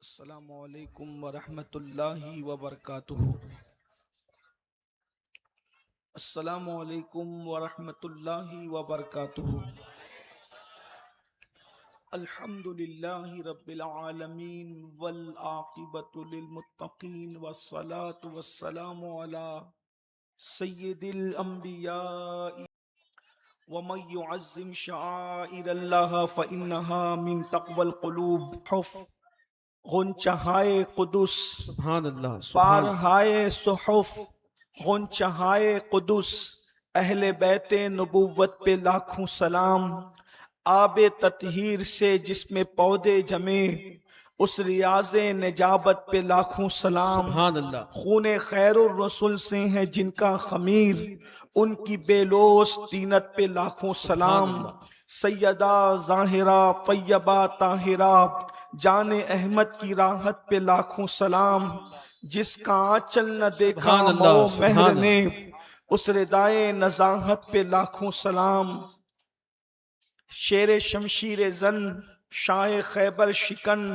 السلام علیکم ورحمۃ اللہ وبرکاتہ۔ السلام علیکم ورحمۃ اللہ وبرکاتہ۔ الحمد للہ رب العالمین والعاقبۃ للمتقین والصلاة والسلام علی سید الانبیاء ومن يعظم شعائر اللہ فإنها من تقوى القلوب۔ غنچہائے قدس سبحان اللہ سبحان پارہائے صحف، غنچہائے قدس اہل بیت نبوت پہ لاکھوں سلام۔ آب تطہیر سے جس میں پودے جمے، اس ریاض نجابت پہ لاکھوں سلام۔ سبحان اللہ خون خیر الرسول سے ہیں جن کا خمیر، ان کی بے لوث طینت پہ لاکھوں سلام۔ سیدہ ظاہرہ طیبہ طاہرہ جان احمد کی راحت پہ لاکھوں سلام۔ جس کا آنچل نہ دیکھا سبحان اللہ، مو سبحان مہر اللہ۔ نے، اس ردائے نزاہت پہ لاکھوں سلام۔ شیر شمشیر زن شاہ خیبر شکن،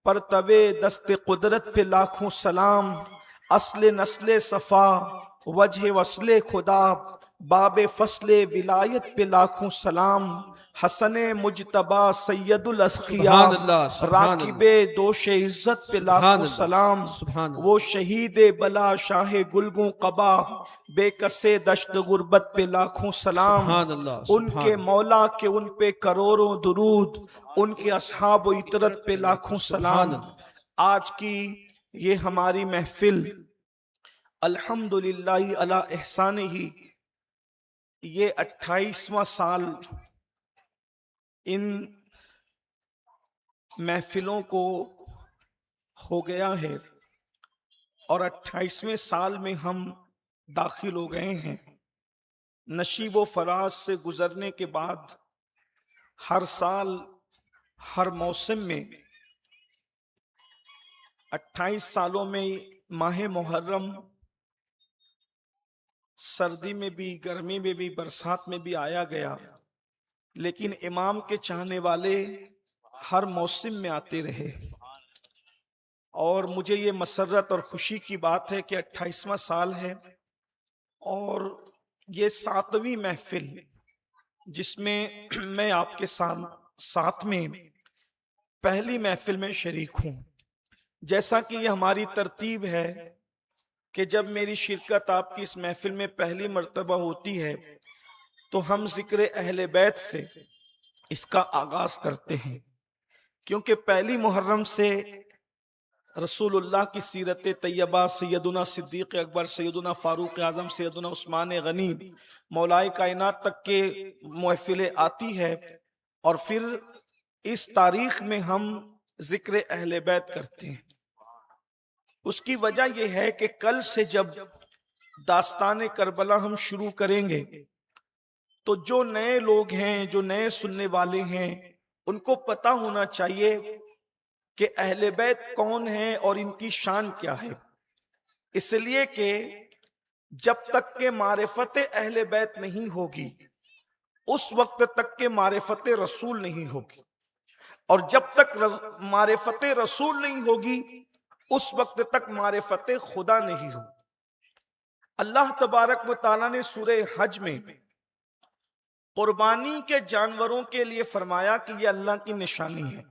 پرتوے دست قدرت پہ لاکھوں سلام۔ اصل نسل صفا وجہ وصل خدا، باب فصل ولایت پہ لاکھوں سلام۔ حسن مجتبی سید الاسخیاء، سبحان اللہ، سبحان راکب دوش عزت پہ سبحان لاکھوں اللہ، سلام۔ سبحان اللہ۔ وہ شہید بلا شاہ گلگوں قبا، بے کسے دشت غربت پہ لاکھوں سلام۔ سبحان اللہ، ان سبحان کے اللہ۔ مولا کے ان پہ کروڑوں درود، ان کے اصحاب و عطرت پہ لاکھوں سلام۔ سبحان اللہ۔ آج کی یہ ہماری محفل الحمدللہ علی احسان ہی، یہ 28واں سال ان محفلوں کو ہو گیا ہے، اور 28ویں سال میں ہم داخل ہو گئے ہیں۔ نشیب و فراز سے گزرنے کے بعد ہر سال ہر موسم میں 28 سالوں میں ماہ محرم سردی میں بھی، گرمی میں بھی، برسات میں بھی آیا گیا، لیکن امام کے چاہنے والے ہر موسم میں آتے رہے۔ اور مجھے یہ مسرت اور خوشی کی بات ہے کہ 28واں سال ہے، اور یہ 7ویں محفل جس میں میں آپ کے ساتھ میں پہلی محفل میں شریک ہوں۔ جیسا کہ یہ ہماری ترتیب ہے کہ جب میری شرکت آپ کی اس محفل میں پہلی مرتبہ ہوتی ہے تو ہم ذکر اہل بیت سے اس کا آغاز کرتے ہیں، کیونکہ پہلی محرم سے رسول اللہ کی سیرت طیبہ، سیدنا صدیق اکبر، سیدنا فاروق اعظم، سیدنا عثمان غنی، مولائے کائنات تک کے محفلیں آتی ہے، اور پھر اس تاریخ میں ہم ذکر اہل بیت کرتے ہیں۔ اس کی وجہ یہ ہے کہ کل سے جب داستان کربلا ہم شروع کریں گے تو جو نئے لوگ ہیں، جو نئے سننے والے ہیں، ان کو پتہ ہونا چاہیے کہ اہل بیت کون ہیں اور ان کی شان کیا ہے۔ اس لیے کہ جب تک کہ معرفت اہل بیت نہیں ہوگی اس وقت تک کہ معرفت رسول نہیں ہوگی، اور جب تک معرفت رسول نہیں ہوگی اس وقت تک معرفت خدا نہیں ہوگی۔ اللہ تبارک و تعالیٰ نے سورہ حج میں قربانی کے جانوروں کے لیے فرمایا کہ یہ اللہ کی نشانی ہے۔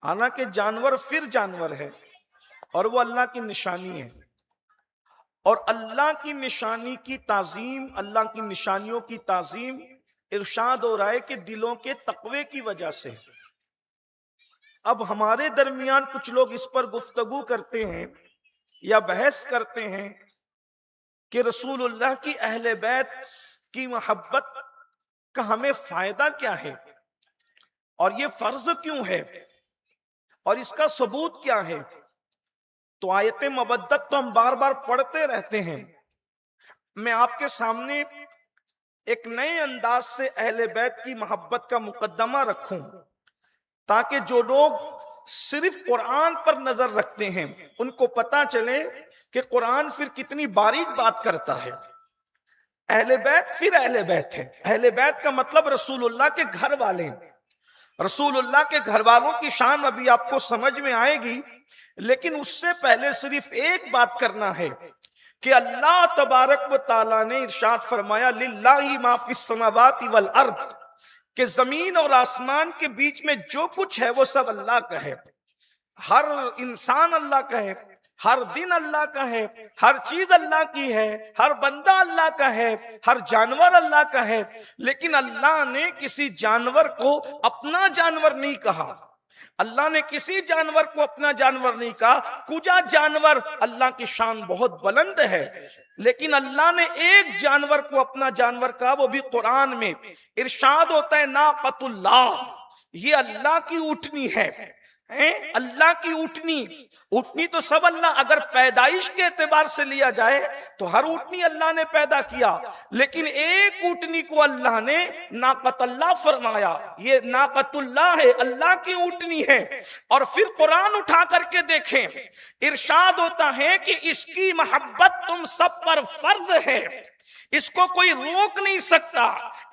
حالانکہ جانور پھر جانور ہے اور وہ اللہ کی نشانی ہے، اور اللہ کی نشانی کی تعظیم، اللہ کی نشانیوں کی تعظیم ارشاد ہو رہا ہے کہ دلوں کے تقوی کی وجہ سے۔ اب ہمارے درمیان کچھ لوگ اس پر گفتگو کرتے ہیں یا بحث کرتے ہیں کہ رسول اللہ کی اہل بیت کی محبت کا ہمیں فائدہ کیا ہے، اور یہ فرض کیوں ہے، اور اس کا ثبوت کیا ہے۔ تو آیت مودت تو ہم بار بار پڑھتے رہتے ہیں۔ میں آپ کے سامنے ایک نئے انداز سے اہل بیت کی محبت کا مقدمہ رکھوں، تاکہ جو لوگ صرف قرآن پر نظر رکھتے ہیں ان کو پتا چلے کہ قرآن پھر کتنی باریک بات کرتا ہے۔ اہل بیت پھر اہل بیت ہے۔ اہل بیت کا مطلب رسول اللہ کے گھر والے ہیں، رسول اللہ کے گھر والوں کی شان ابھی آپ کو سمجھ میں آئے گی، لیکن اس سے پہلے صرف ایک بات کرنا ہے کہ اللہ تبارک و تعالیٰ نے ارشاد فرمایا للہ ما فی السماوات والارض، کہ زمین اور آسمان کے بیچ میں جو کچھ ہے وہ سب اللہ کا ہے. ہر انسان اللہ کا ہے، ہر دن اللہ کا ہے، ہر چیز اللہ کی ہے، ہر بندہ اللہ کا ہے، ہر جانور اللہ کا ہے. لیکن اللہ نے کسی جانور کو اپنا جانور نہیں کہا، اللہ نے کسی جانور کو اپنا جانور نہیں کہا. کجا جانور اللہ کی شان بہت بلند ہے، لیکن اللہ نے ایک جانور کو اپنا جانور کہا، وہ بھی قرآن میں ارشاد ہوتا ہے ناقۃ اللہ، یہ اللہ کی اونٹنی ہے. اللہ کی اونٹنی تو سب اللہ، اگر پیدائش کے اعتبار سے لیا جائے تو ہر اونٹنی اللہ نے پیدا کیا، لیکن ایک اونٹنی کو اللہ نے ناقۃ اللہ فرمایا، یہ ناقۃ اللہ ہے، اللہ کی اونٹنی ہے. اور پھر قرآن اٹھا کر کے دیکھیں، ارشاد ہوتا ہے کہ اس کی محبت تم سب پر فرض ہے، اس کو کوئی روک نہیں سکتا،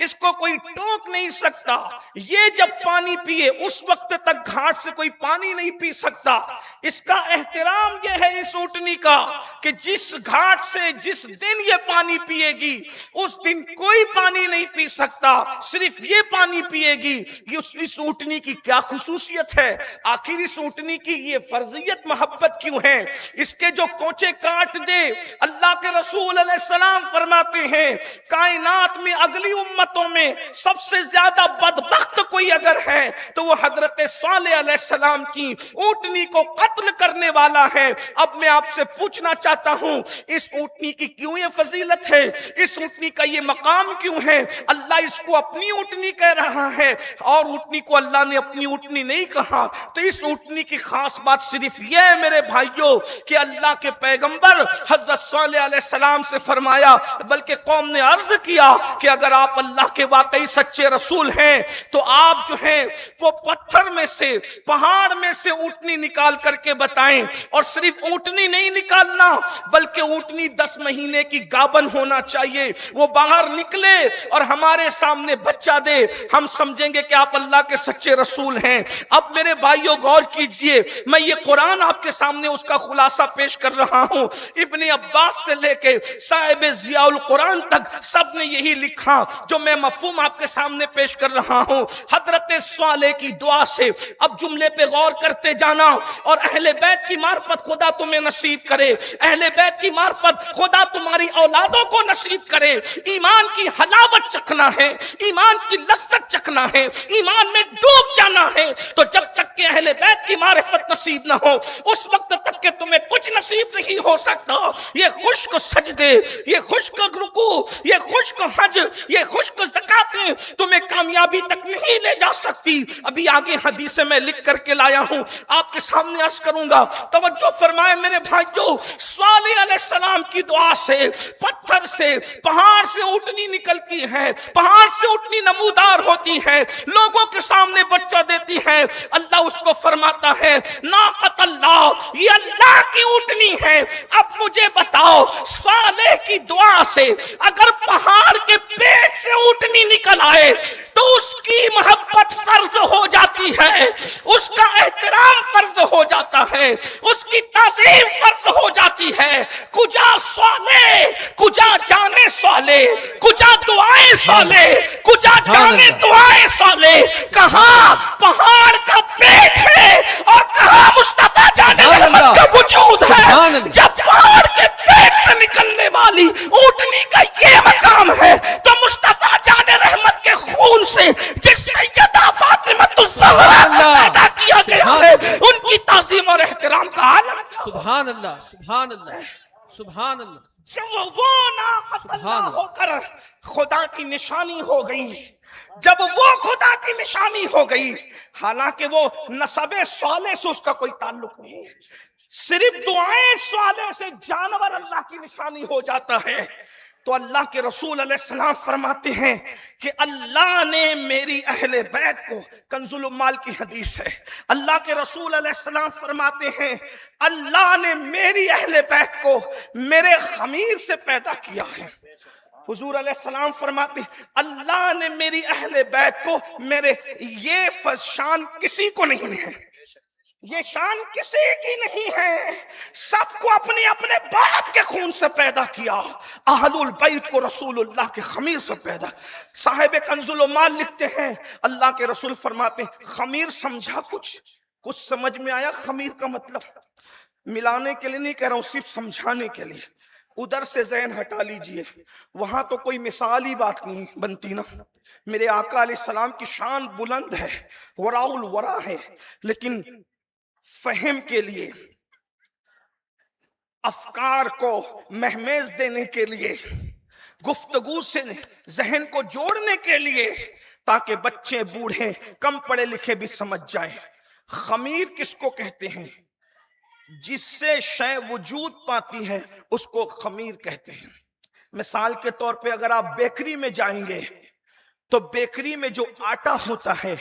اس کو کوئی ٹوک نہیں سکتا. یہ جب پانی پیے اس وقت تک گھاٹ سے کوئی پانی نہیں پی سکتا. اس کا احترام یہ ہے اس اونٹنی کا کہ جس گھاٹ سے جس دن یہ پانی پیے گی اس دن کوئی پانی نہیں پی سکتا، صرف یہ پانی پیے گی. اس اونٹنی کی کیا خصوصیت ہے؟ آخر اس اونٹنی کی یہ فرضیت محبت کیوں ہے؟ اس کے جو کوچے کاٹ دے، اللہ کے رسول علیہ السلام فرماتے ہیں کائنات میں اگلی امتوں میں سب سے زیادہ بدبخت کوئی اگر ہے تو وہ حضرت صالح علیہ السلام کی اونٹنی کو قتل کرنے والا ہے. اب میں آپ سے پوچھنا چاہتا ہوں، اس اونٹنی کی کیوں یہ فضیلت ہے؟ اس اونٹنی کا یہ مقام کیوں ہے؟ اللہ اس کو اپنی اونٹنی کہہ رہا ہے اور اونٹنی کو اللہ نے اپنی اونٹنی نہیں کہا. تو اس اونٹنی کی خاص بات صرف یہ ہے میرے بھائیوں کہ اللہ کے پیغمبر حضرت صالح علیہ السلام سے فرمایا، بلکہ قوم نے عرض کیا کہ اگر آپ اللہ کے واقعی سچے رسول ہیں تو آپ جو ہیں وہ پتھر میں سے، پہاڑ میں سے اونٹنی نکال کر کے بتائیں. اور صرف اونٹنی نہیں نکالنا بلکہ اونٹنی 10 مہینے کی گابن ہونا چاہیے. وہ باہر نکلے اور ہمارے سامنے بچہ دے، ہم سمجھیں گے کہ آپ اللہ کے سچے رسول ہیں. اب میرے بھائیوں غور کیجئے، میں یہ قرآن آپ کے سامنے اس کا خلاصہ پیش کر رہا ہوں. ابن عباس سے لے کے صاحب ضیاء القرآن تک سب نے یہی لکھا جو میں مفہوم آپ کے سامنے پیش کر رہا ہوں. حضرت صالح کی دعا سے اب جملے پہ غور کرتے جانا، اور اہل بیت کی معرفت خدا تمہیں نصیب کرے، اہل بیت کی معرفت خدا تمہاری اولادوں کو نصیب کرے. ایمان کی حلاوت چکھنا ہے، ایمان کی لذت چکھنا ہے، ایمان میں ڈوب جانا ہے. تو جب تک کہ اہل بیت کی معرفت نصیب نہ ہو اس وقت تک کہ تمہیں کچھ نصیب نہیں ہو سکتا. یہ خشک سجدے، یہ خشک رکوع، یہ خشک حج، یہ خشک زکاتیں تمہیں کامیابی تک نہیں لے جا سکتی. ابھی آگے حدیث میں لکھ کر کے لایا ہوں، آپ کے سامنے عرض کروں گا. توجہ فرمائے میرے بھائیوں، صالح علیہ السلام کی دعا سے پتھر سے، پہاڑ سے اونٹنی نکلتی ہے، پہاڑ سے اونٹنی نمودار ہوتی ہے، لوگوں کے سامنے بچہ دیتی ہے. اللہ اس کو فرماتا ہے ناقۃ اللہ، یہ اللہ کی اونٹنی ہے. اب مجھے بتاؤ، صالح کی دعا سے اگر پہاڑ کے پیٹ سے اونٹنی نکل آئے تو اس کی محبت فرض ہو جاتی ہے، اس کا احترام فرض ہو جاتا ہے، اس کی تعظیم فرض ہو جاتی ہے. کجا صالح، کجا جانے صالح، کجا دعائیں صالح، کجا جانے دعائیں صالح. کہاں پہاڑ کا پیٹ ہے اور کہاں مصطفیٰ جانے رحمت کا وجود ہے. جب پہاڑ کے پیٹ سے نکلنے والی اونٹنی کا یہ مقام ہے تو مصطفیٰ جان رحمت کے خون سے جس سیدہ فاطمہ الزہرا کو پیدا کیا گیا ہے ان کی تعظیم اور احترام کا عالم. سبحان اللہ، سبحان اللہ، سبحان اللہ. جب وہ ناقۃ اللہ ہو کر خدا کی نشانی ہو گئی، جب وہ خدا کی نشانی ہو گئی، حالانکہ وہ نسب صالح سے اس کا کوئی تعلق نہیں، صرف دعائیں صالح سے جانور اللہ کی نشانی ہو جاتا ہے. تو اللہ کے رسول علیہ السلام فرماتے ہیں کہ اللہ نے میری اہل بیت کو، کنز العمال کی حدیث ہے، اللہ کے رسول علیہ السلام فرماتے ہیں اللہ نے میری اہل بیت کو میرے خمیر سے پیدا کیا ہے. حضور علیہ السلام فرماتے ہیں اللہ نے میری اہل بیت کو میرے یہ شان کسی کو نہیں ہے، یہ شان کسی کی نہیں ہے، سب کو اپنے اپنے باپ کے خون سے پیدا کیا، اہل البیت کو رسول اللہ کے خمیر سے پیدا۔ صاحب کنز المال لکھتے ہیں اللہ کے رسول فرماتے ہیں خمیر سمجھا، کچھ سمجھ میں آیا خمیر کا مطلب؟ ملانے کے لیے نہیں کہہ رہا ہوں، صرف سمجھانے کے لیے۔ ادھر سے ذہن ہٹا لیجئے، وہاں تو کوئی مثال ہی بات نہیں بنتی نا۔ میرے آقا علیہ السلام کی شان بلند ہے، وراء الورا ہے، لیکن فہم کے لیے، افکار کو مہمیز دینے کے لیے، گفتگو سے ذہن کو جوڑنے کے لیے، تاکہ بچے بوڑھے کم پڑھے لکھے بھی سمجھ جائیں۔ خمیر کس کو کہتے ہیں؟ جس سے شے وجود پاتی ہے اس کو خمیر کہتے ہیں۔ مثال کے طور پہ اگر آپ بیکری میں جائیں گے تو بیکری میں جو آٹا ہوتا ہے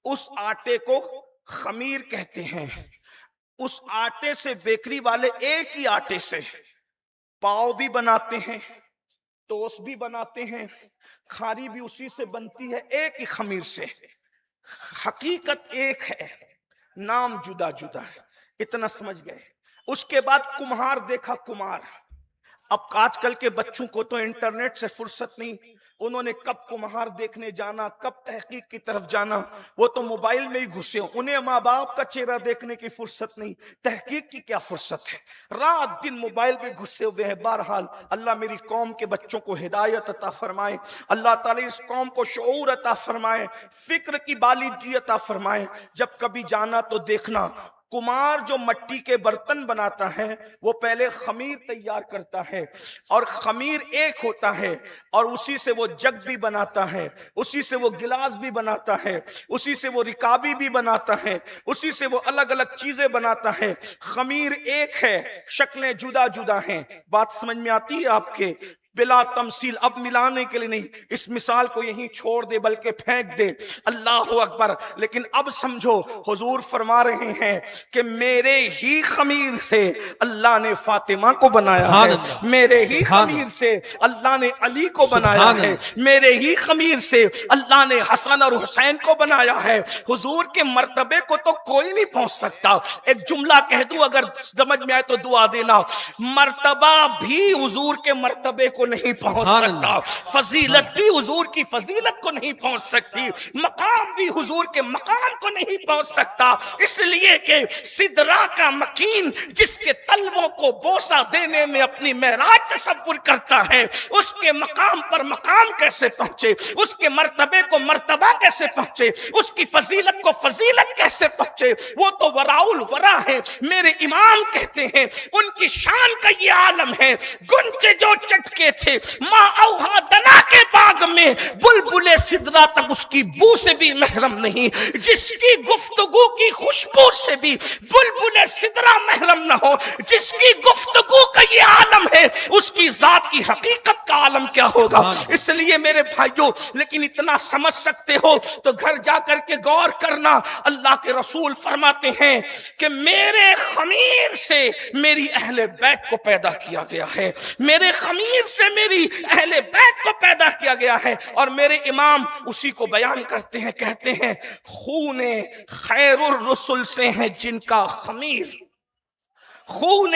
اس آٹے کو خمیر کہتے ہیں۔ اس آٹے سے بیکری والے ایک ہی آٹے سے پاؤ بھی بناتے ہیں، ٹوسٹ بھی بناتے ہیں، کھاری بھی اسی سے بنتی ہے، ایک ہی خمیر سے۔ حقیقت ایک ہے، نام جدا جدا ہے، اتنا سمجھ گئے۔ اس کے بعد کمہار دیکھا، کمہار۔ اب آج کل کے بچوں کو تو انٹرنیٹ سے فرصت نہیں، انہوں نے کب کمہار دیکھنے جانا، کب تحقیق کی طرف جانا، وہ تو موبائل میں ہی گھسے، انہیں ماں باپ کا چہرہ دیکھنے کی فرصت نہیں، تحقیق کی کیا فرصت ہے، رات دن موبائل میں گھسے ہوئے ہیں۔ بہرحال اللہ میری قوم کے بچوں کو ہدایت عطا فرمائے، اللہ تعالی اس قوم کو شعور عطا فرمائے، فکر کی بالغی عطا فرمائے۔ جب کبھی جانا تو دیکھنا، کمار جو مٹی کے برتن بناتا ہے وہ پہلے خمیر تیار کرتا ہے، اور خمیر ایک ہوتا ہے، اور اسی سے وہ جگ بھی بناتا ہے، اسی سے وہ گلاس بھی بناتا ہے، اسی سے وہ رکابی بھی بناتا ہے، اسی سے وہ الگ الگ چیزیں بناتا ہے۔ خمیر ایک ہے، شکلیں جدا جدا ہیں۔ بات سمجھ میں آتی ہے آپ کے؟ بلا تمثیل، اب ملانے کے لیے نہیں، اس مثال کو یہیں چھوڑ دے بلکہ پھینک دے۔ اللہ اکبر۔ لیکن اب سمجھو، حضور فرما رہے ہیں کہ میرے ہی خمیر سے اللہ نے فاطمہ کو بنایا ہے، میرے ہی خمیر سے اللہ نے علی کو بنایا ہے، میرے ہی خمیر سے اللہ نے حسن اور حسین کو بنایا ہے۔ حضور کے مرتبے کو تو کوئی نہیں پہنچ سکتا۔ ایک جملہ کہہ دوں، اگر سمجھ میں آئے تو دعا دینا، مرتبہ بھی حضور کے مرتبے کو نہیں پہنچ سکتا، فضیلت بھی حضور کی فضیلت کو نہیں پہنچ سکتی، مقام بھی حضور کے مقام کو نہیں پہنچ سکتا، اس لیے کہ سدرا کا مکین جس کے تلووں کو بوسہ دینے میں اپنی معراج تصور کرتا ہے، اس کے مقام پر مقام کیسے پہنچے، اس کے مرتبے کو مرتبہ کیسے پہنچے، اس کی فضیلت کو فضیلت کیسے پہنچے؟ وہ تو وراء الورا ہے۔ میرے امام کہتے ہیں ان کی شان کا یہ عالم ہے، گنچے جو چٹکے تھے ماں اوہا دنا کے باغ میں، بلبل سدرا تک اس کی بو سے بھی محرم نہیں، جس کی گفتگو کی خوشبو سے بھی بلبل سدرا محرم نہ ہو، جس کی گفتگو کا یہ عالم ہے اس کی ذات کی حقیقت کا عالم کیا ہوگا۔ اس لیے میرے بھائیوں، لیکن اتنا سمجھ سکتے ہو تو گھر جا کر کے غور کرنا، اللہ کے رسول فرماتے ہیں کہ میرے خمیر سے میری اہل بیت کو پیدا کیا گیا ہے، میرے خمیر سے میری اہل بیت کو پیدا کیا گیا ہے۔ اور میرے امام اسی کو بیان کرتے ہیں، کہتے ہیں خون خیر الرسل سے ہیں جن کا خمیر، خون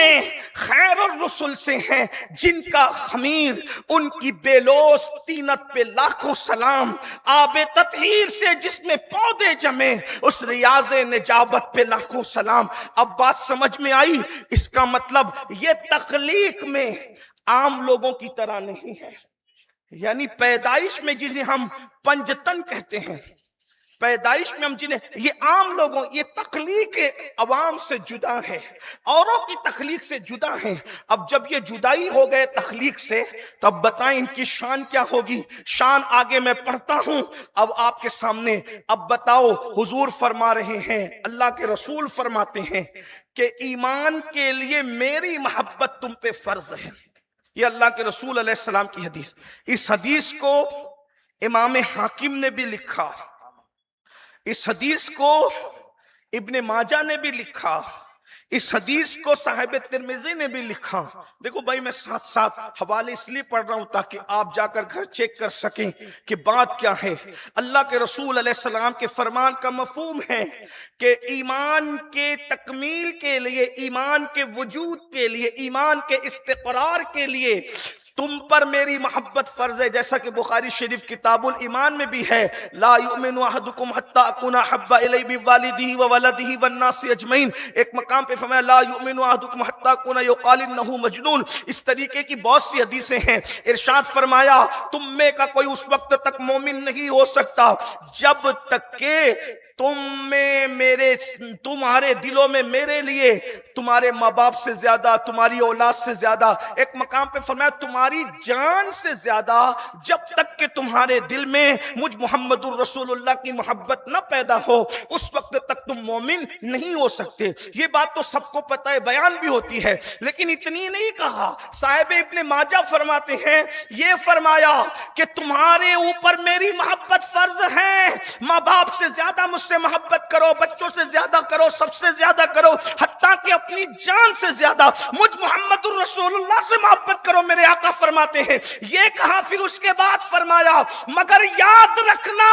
خیر الرسل سے ہیں جن کا خمیر، ان کی بیلوس طینت پہ لاکھوں سلام، آب تطہیر سے جس میں پودے جمے اس ریاض نجابت پہ لاکھوں سلام۔ اب بات سمجھ میں آئی؟ اس کا مطلب یہ تخلیق میں عام لوگوں کی طرح نہیں ہے، یعنی پیدائش میں جنہیں ہم پنجتن کہتے ہیں، پیدائش میں ہم جنہیں، یہ عام لوگوں، یہ تخلیق عوام سے جدا ہے، اوروں کی تخلیق سے جدا ہے۔ اب جب یہ جدائی ہو گئے تخلیق سے، تو اب بتائیں ان کی شان کیا ہوگی؟ شان آگے میں پڑھتا ہوں اب آپ کے سامنے۔ اب بتاؤ، حضور فرما رہے ہیں، اللہ کے رسول فرماتے ہیں کہ ایمان کے لیے میری محبت تم پہ فرض ہے۔ یہ اللہ کے رسول علیہ السلام کی حدیث۔ اس حدیث کو امام حاکم نے بھی لکھا، اس حدیث کو ابن ماجہ نے بھی لکھا، اس حدیث کو صاحب ترمذی نے بھی لکھا. دیکھو بھائی میں ساتھ ساتھ حوالے اس لیے پڑھ رہا ہوں تاکہ آپ جا کر گھر چیک کر سکیں کہ بات کیا ہے. اللہ کے رسول علیہ السلام کے فرمان کا مفہوم ہے کہ ایمان کے تکمیل کے لیے، ایمان کے وجود کے لیے، ایمان کے استقرار کے لیے تم پر میری محبت فرض ہے. جیسا کہ بخاری شریف کتاب الایمان میں بھی ہے، لا یؤمن احدکم حتی اکون احب الی من والدہ وولدہ والناس اجمعین. ایک مقام پہ فرمایا لا یؤمن احدکم حتی اکون یقال انہ مجنون. اس طریقے کی بہت سی حدیثیں ہیں. ارشاد فرمایا تم میں کا کوئی اس وقت تک مومن نہیں ہو سکتا جب تک کہ تمہارے دلوں میں میرے لیے تمہارے ماں باپ سے زیادہ، تمہاری اولاد سے زیادہ، ایک مقام پہ فرمایا تمہاری جان سے زیادہ، جب تک کہ تمہارے دل میں مجھ محمد الرسول اللہ کی محبت نہ پیدا ہو اس وقت تک تم مومن نہیں ہو سکتے. یہ بات تو سب کو پتہ ہے، بیان بھی ہوتی ہے، لیکن اتنی نہیں کہا. صاحب ابن ماجہ فرماتے ہیں یہ فرمایا کہ تمہارے اوپر میری محبت فرض ہے، ماں باپ سے زیادہ مجھ سے محبت کرو، بچوں سے زیادہ کرو، سب سے زیادہ کرو، حتیٰ کہ اپنی جان سے زیادہ مجھ محمد الرسول اللہ سے محبت کرو. میرے آقا فرماتے ہیں یہ کہا، پھر اس کے بعد فرمایا مگر یاد رکھنا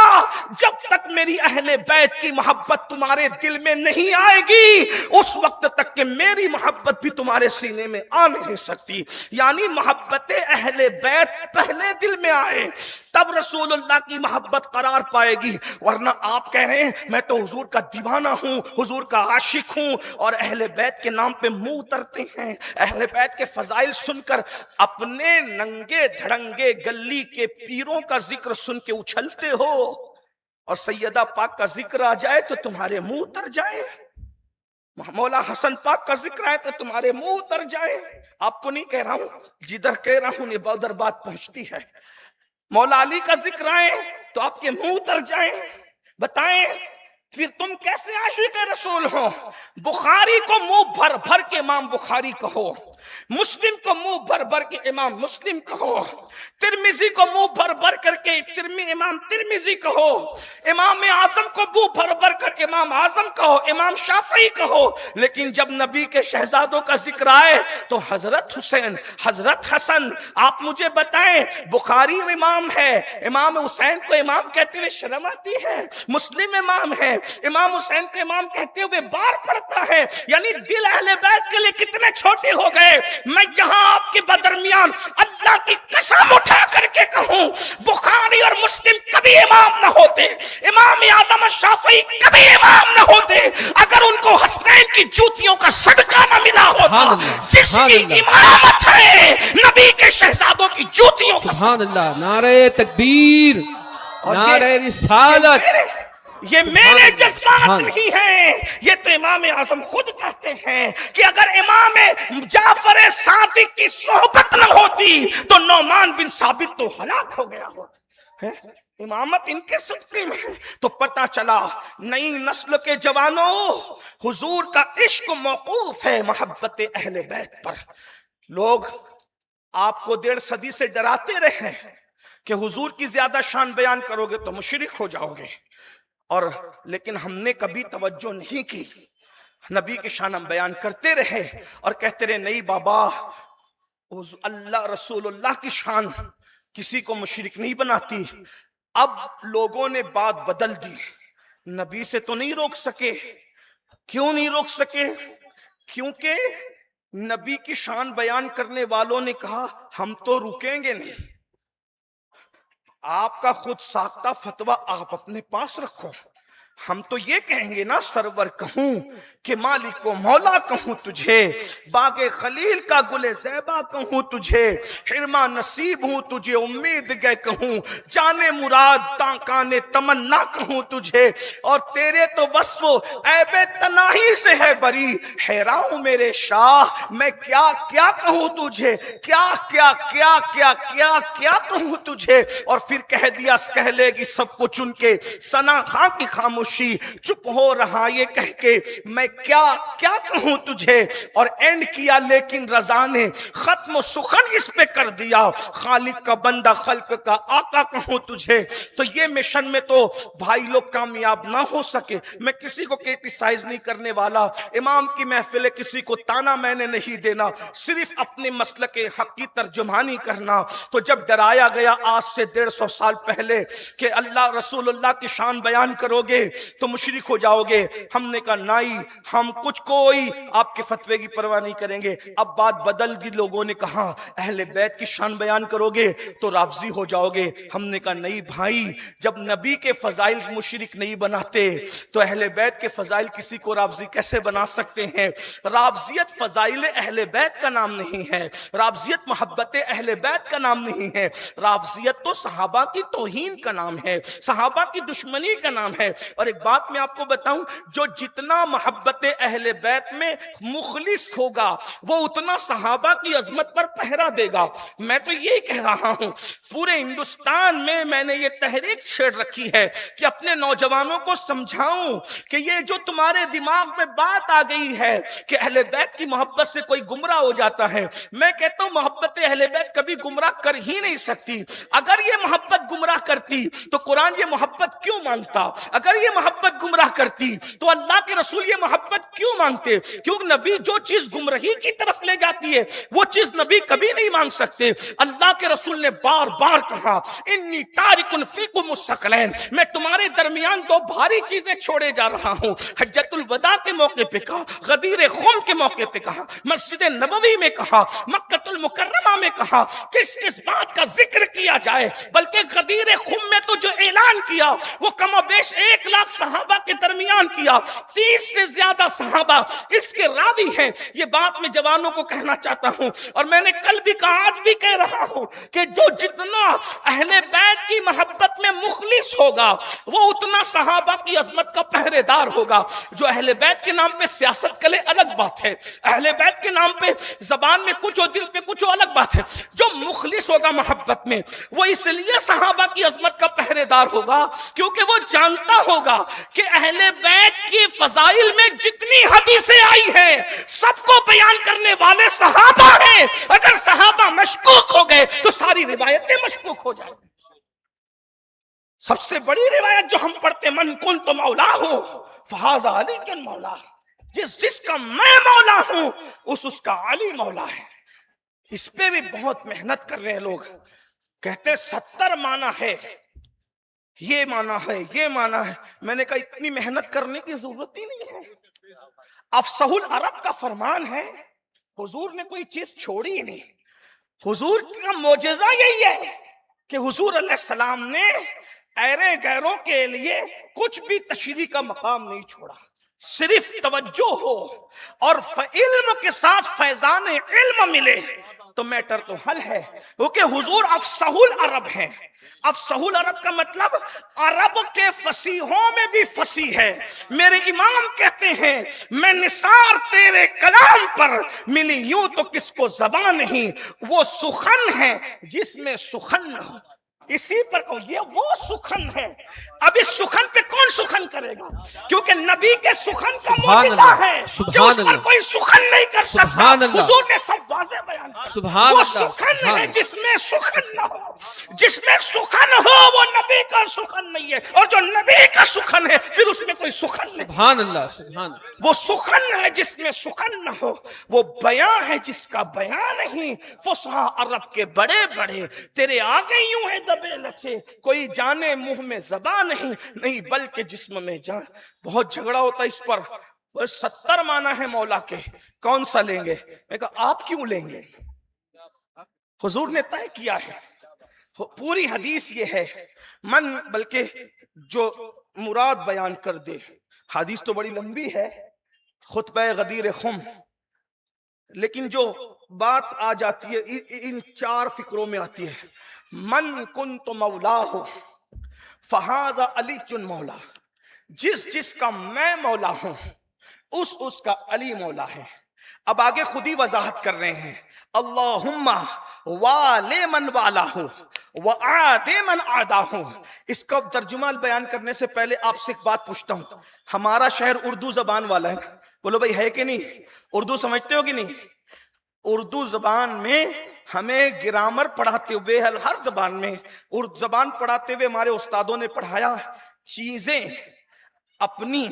جب تک میری اہل بیت کی محبت تمہارے دل میں نہیں آئے گی اس وقت تک کہ میری محبت بھی تمہارے سینے میں آ نہیں سکتی. یعنی محبت اہل بیت پہلے دل میں آئے تب رسول اللہ کی محبت قرار پائے گی. ورنہ آپ کہہ رہے ہیں میں تو حضور کا دیوانہ ہوں، حضور کا عاشق ہوں، اور اہل بیت کے نام پہ منہ اترتے ہیں، اہل بیت کے فضائل سن کر اپنے ننگے دھڑنگے گلی کے پیروں کا ذکر سن کے اچھلتے ہو، اور سیدہ پاک کا ذکر آ جائے تو تمہارے منہ اتر جائے، مولا حسن پاک کا ذکر آئے تو تمہارے منہ اتر جائے. آپ کو نہیں کہہ رہا ہوں، جدھر کہہ رہا ہوں ادھر بات پہنچتی ہے. مولا علی کا ذکر آئے تو آپ کے منہ اتر جائیں. بتائیں پھر تم کیسے عاشق رسول ہو؟ بخاری کو منہ بھر بھر کے امام بخاری کہو، مسلم کو منہ بھر بھر کے امام مسلم کہو، ترمذی کو منہ بھر بھر کر کے امام ترمذی کہو، امام اعظم کو منہ بھر بھر کر امام اعظم کہو، امام شافعی کہو، لیکن جب نبی کے شہزادوں کا ذکر آئے تو حضرت حسین، حضرت حسن. آپ مجھے بتائیں بخاری امام ہے، امام حسین کو امام کہتے ہوئے شرم آتی ہے؟ مسلم امام ہے، امام حسین کو امام کہتے ہوئے بار پڑتا ہے؟ یعنی دل اہل بیت کے لیے کتنے چھوٹے ہو گئے. میں جہاں آپ کے بدرمیان اللہ کی قسم اٹھا کر کے کہوں بخاری اور مسلم کبھی امام نہ ہوتے، امام اعظم شافعی کبھی امام نہ ہوتے اگر ان کو حسنین کی جوتیوں کا صدقہ نہ ملا ہوتا. جس کی امامت ہے نبی کے شہزادوں کی جوتیوں کا. سبحان اللہ، نعرہ تکبیر، نعرہ رسالت. یہ میرے جذبات نہیں ہیں، یہ تو امام اعظم خود کہتے ہیں کہ اگر امام جعفر صادق کی صحبت نہ ہوتی تو نعمان بن ثابت تو ہلاک ہو گیا ہوتا. امامت ان کے صدقے میں. تو پتہ چلا نئی نسل کے جوانوں، حضور کا عشق موقوف ہے محبت اہل بیت پر. لوگ آپ کو 1.5 صدی سے ڈراتے رہے کہ حضور کی زیادہ شان بیان کرو گے تو مشرک ہو جاؤ گے، اور لیکن ہم نے کبھی توجہ نہیں کی. نبی کی شان ہم بیان کرتے رہے اور کہتے رہے نہیں بابا، اللہ رسول اللہ کی شان کسی کو مشرک نہیں بناتی. اب لوگوں نے بات بدل دی، نبی سے تو نہیں روک سکے. کیوں نہیں روک سکے؟ کیونکہ نبی کی شان بیان کرنے والوں نے کہا ہم تو رکیں گے نہیں. آپ کا خود ساختہ فتویٰ آپ اپنے پاس رکھو، ہم تو یہ کہیں گے نا سرور کہوں کہ مالک و مولا کہوں تجھے، باغ خلیل کا گل زیبا کہوں تجھے، حرما نصیب ہوں تجھے امید گئے کہوں، جانے مراد تاکانے تمنا کہوں تجھے، اور تیرے تو وصف عیب تناہی سے ہے بری. حیران ہوں میرے شاہ میں کیا کیا کہوں تجھے، کیا کیا کیا کیا کیا کیا کہوں تجھے. اور پھر کہہ دیا، کہہ لے گی سب کچھ ان کے ثنا خاں کی خاموشی خاموشی، چپ ہو رہا یہ کہہ کے میں کیا کیا کہوں تجھے، اور اینڈ کیا لیکن رضا نے ختم و سخن اس پہ کر دیا، خالق کا بندہ خلق کا آقا کہوں تجھے۔ تو یہ مشن میں تو بھائی لوگ کامیاب نہ ہو سکے۔ میں کسی کو کرٹیسائز نہیں کرنے والا، امام کی محفل کسی کو تانا میں نے نہیں دینا، صرف اپنے مسلک حق کی ترجمانی کرنا۔ تو جب ڈرایا گیا آج سے 150 سال پہلے کہ اللہ رسول اللہ کی شان بیان کرو گے تو مشرک ہو جاؤ گے، ہم نے کہا نہیں، ہم کوئی آپ کے فتوے کی پرواہ نہیں کریں گے۔ اب بات بدل گئی، لوگوں نے کہا اہل بیت کی شان بیان کرو گے تو رافضی ہو جاؤ گے۔ ہم نے کہا نہیں بھائی، جب نبی کے فضائل مشرک نہیں بناتے تو اہل بیت کے فضائل کسی کو رافضی کیسے بنا سکتے ہیں؟ رافضیت فضائل اہل بیت کا نام نہیں ہے، رافضیت محبت اہل بیت کا نام نہیں ہے، رافضیت تو صحابہ کی توہین کا نام ہے، صحابہ کی دشمنی کا نام ہے۔ اور ایک بات میں آپ کو بتاؤں، جو جتنا محبت اہل بیت میں مخلص ہوگا وہ اتنا صحابہ کی عظمت پر پہرا دے گا۔ میں تو یہ کہہ رہا ہوں، پورے ہندوستان میں نے یہ تحریک چھیڑ رکھی ہے کہ اپنے نوجوانوں کو سمجھاؤں کہ یہ جو تمہارے دماغ میں بات آ گئی ہے کہ اہل بیت کی محبت سے کوئی گمراہ ہو جاتا ہے، میں کہتا ہوں محبت اہل بیت کبھی گمراہ کر ہی نہیں سکتی۔ اگر یہ محبت گمراہ کرتی تو قرآن یہ محبت کیوں مانگتا؟ اگر یہ محبت گمراہ کرتی تو اللہ کے رسول یہ محبت کیوں مانگتے؟ کیونکہ نبی جو چیز گمراہی کی طرف لے جاتی ہے وہ چیز نبی کبھی نہیں مانگ سکتے۔ اللہ کے رسول نے بار بار کہا انی تارک فیکم الثقلین، میں تمہارے درمیان دو بھاری چیزیں چھوڑے جا رہا ہوں۔ حجۃ الوداع کے موقع پہ کہا، غدیر خم کے موقع پہ کہا، مسجد نبوی میں کہا، مکہ المکرمہ میں کہا، کس کس بات کا ذکر کیا جائے، بلکہ غدیر خم میں تو جو اعلان کیا وہ کم و بیش 1 لاکھ صحابہ کے درمیان کیا، 30 سے زیادہ صحابہ اس کے راوی ہیں۔ یہ بات میں جوانوں کو کہنا چاہتا ہوں، اور میں نے کل بھی کہا آج بھی کہہ رہا ہوں کہ جو جتنا اہل بیت کی محبت میں مخلص ہوگا وہ اتنا صحابہ کی عظمت کا پہرے دار ہوگا۔ جو اہل بیت کے نام پہ سیاست کرے الگ بات ہے، اہل بیت کے نام پہ زبان میں کچھ اور دل پہ کچھ اور الگ بات ہے۔ جو مخلص ہوگا محبت میں وہ اس لیے صحابہ کی عظمت کا پہرے دار ہوگا کیونکہ وہ جانتا ہوگا کہ اہل بیت کی فضائل میں جتنی حدیثیں آئی ہیں سب کو بیان کرنے والے صحابہ ہیں۔ اگر صحابہ مشکوک ہو گئے تو ساری روایتیں مشکوک ہو جائیں۔ سب سے بڑی روایت جو ہم پڑھتے من کنت مولا ہو فہذا علی کن مولا، جس کا میں مولا ہوں اس کا علی مولا ہے۔ اس پہ بھی بہت محنت کر رہے ہیں لوگ، کہتے 70 معنی ہے، یہ معنی ہے، یہ معنی ہے۔ میں نے کہا اتنی محنت کرنے کی ضرورت ہی نہیں ہے۔ افصح العرب کا فرمان ہے، حضور نے کوئی چیز چھوڑی ہی نہیں۔ حضور کا معجزہ یہی ہے کہ حضور علیہ السلام نے ایرے غیروں کے لیے کچھ بھی تشریح کا مقام نہیں چھوڑا، صرف توجہ ہو اور علم کے ساتھ فیضان علم ملے تو میٹر تو حل ہے، کیونکہ حضور افصح العرب ہیں۔ افصح العرب کا مطلب عرب کے فصیحوں میں بھی فصیح ہے۔ میرے امام کہتے ہیں میں نثار تیرے کلام پر ملی یوں تو کس کو زبان نہیں، وہ سخن ہے جس میں سخن نہ ہو۔ اسی پر کہو یہ وہ سخن ہے۔ اب اس سخن پہ کون سخن کرے گا؟ کیونکہ نبی کے سخن کا معجزہ ہے کہ اس پر کوئی سخن نہیں کر سکتا۔ حضور نے سب واضح بیان کیا، وہ سخن ہے جس میں سخن نہ ہو۔ جس میں سخن ہو وہ نبی کا سخن نہیں ہے، اور جو نبی کا سخن ہے پھر اس میں کوئی سخن نہیں۔ سبحان اللہ، سبحان اللہ۔ وہ سخن ہے جس میں سخن نہ ہو، وہ بیان ہے جس کا بیان نہیں۔ فصحا عرب کے بڑے بڑے تیرے آگے یوں ہے دبے لچے، کوئی جانے منہ میں زبان نہیں بلکہ جسم میں جان۔ بہت جھگڑا ہوتا اس پر، 70 معنی ہے مولا کے، کون سا لیں گے؟ میں کہا آپ کیوں لیں گے؟ حضور نے طے کیا ہے، پوری حدیث یہ ہے من، بلکہ جو مراد بیان کر دے۔ حدیث تو بڑی لمبی ہے، خطبہ غدیر خم، لیکن جو بات آ جاتی ہے ان 4 فکروں میں آتی ہے۔ من کنت مولاہ فہذا علی چن مولا، جس کا میں مولا ہوں اس کا علی مولا ہے۔ اب آگے خود ہی وضاحت کر رہے ہیں، اللہم والے من والا ہو وَعَادِ مَنْ عَادَاهُ۔ اس کا ترجمہ بیان کرنے سے پہلے آپ سے ایک بات پوچھتا ہوں، ہمارا شہر اردو زبان والا ہے، بولو بھائی ہے کہ نہیں؟ اردو سمجھتے ہو کہ نہیں؟ اردو زبان میں ہمیں گرامر پڑھاتے ہوئے ہر زبان میں اردو زبان پڑھاتے ہوئے ہمارے استادوں نے پڑھایا، چیزیں اپنی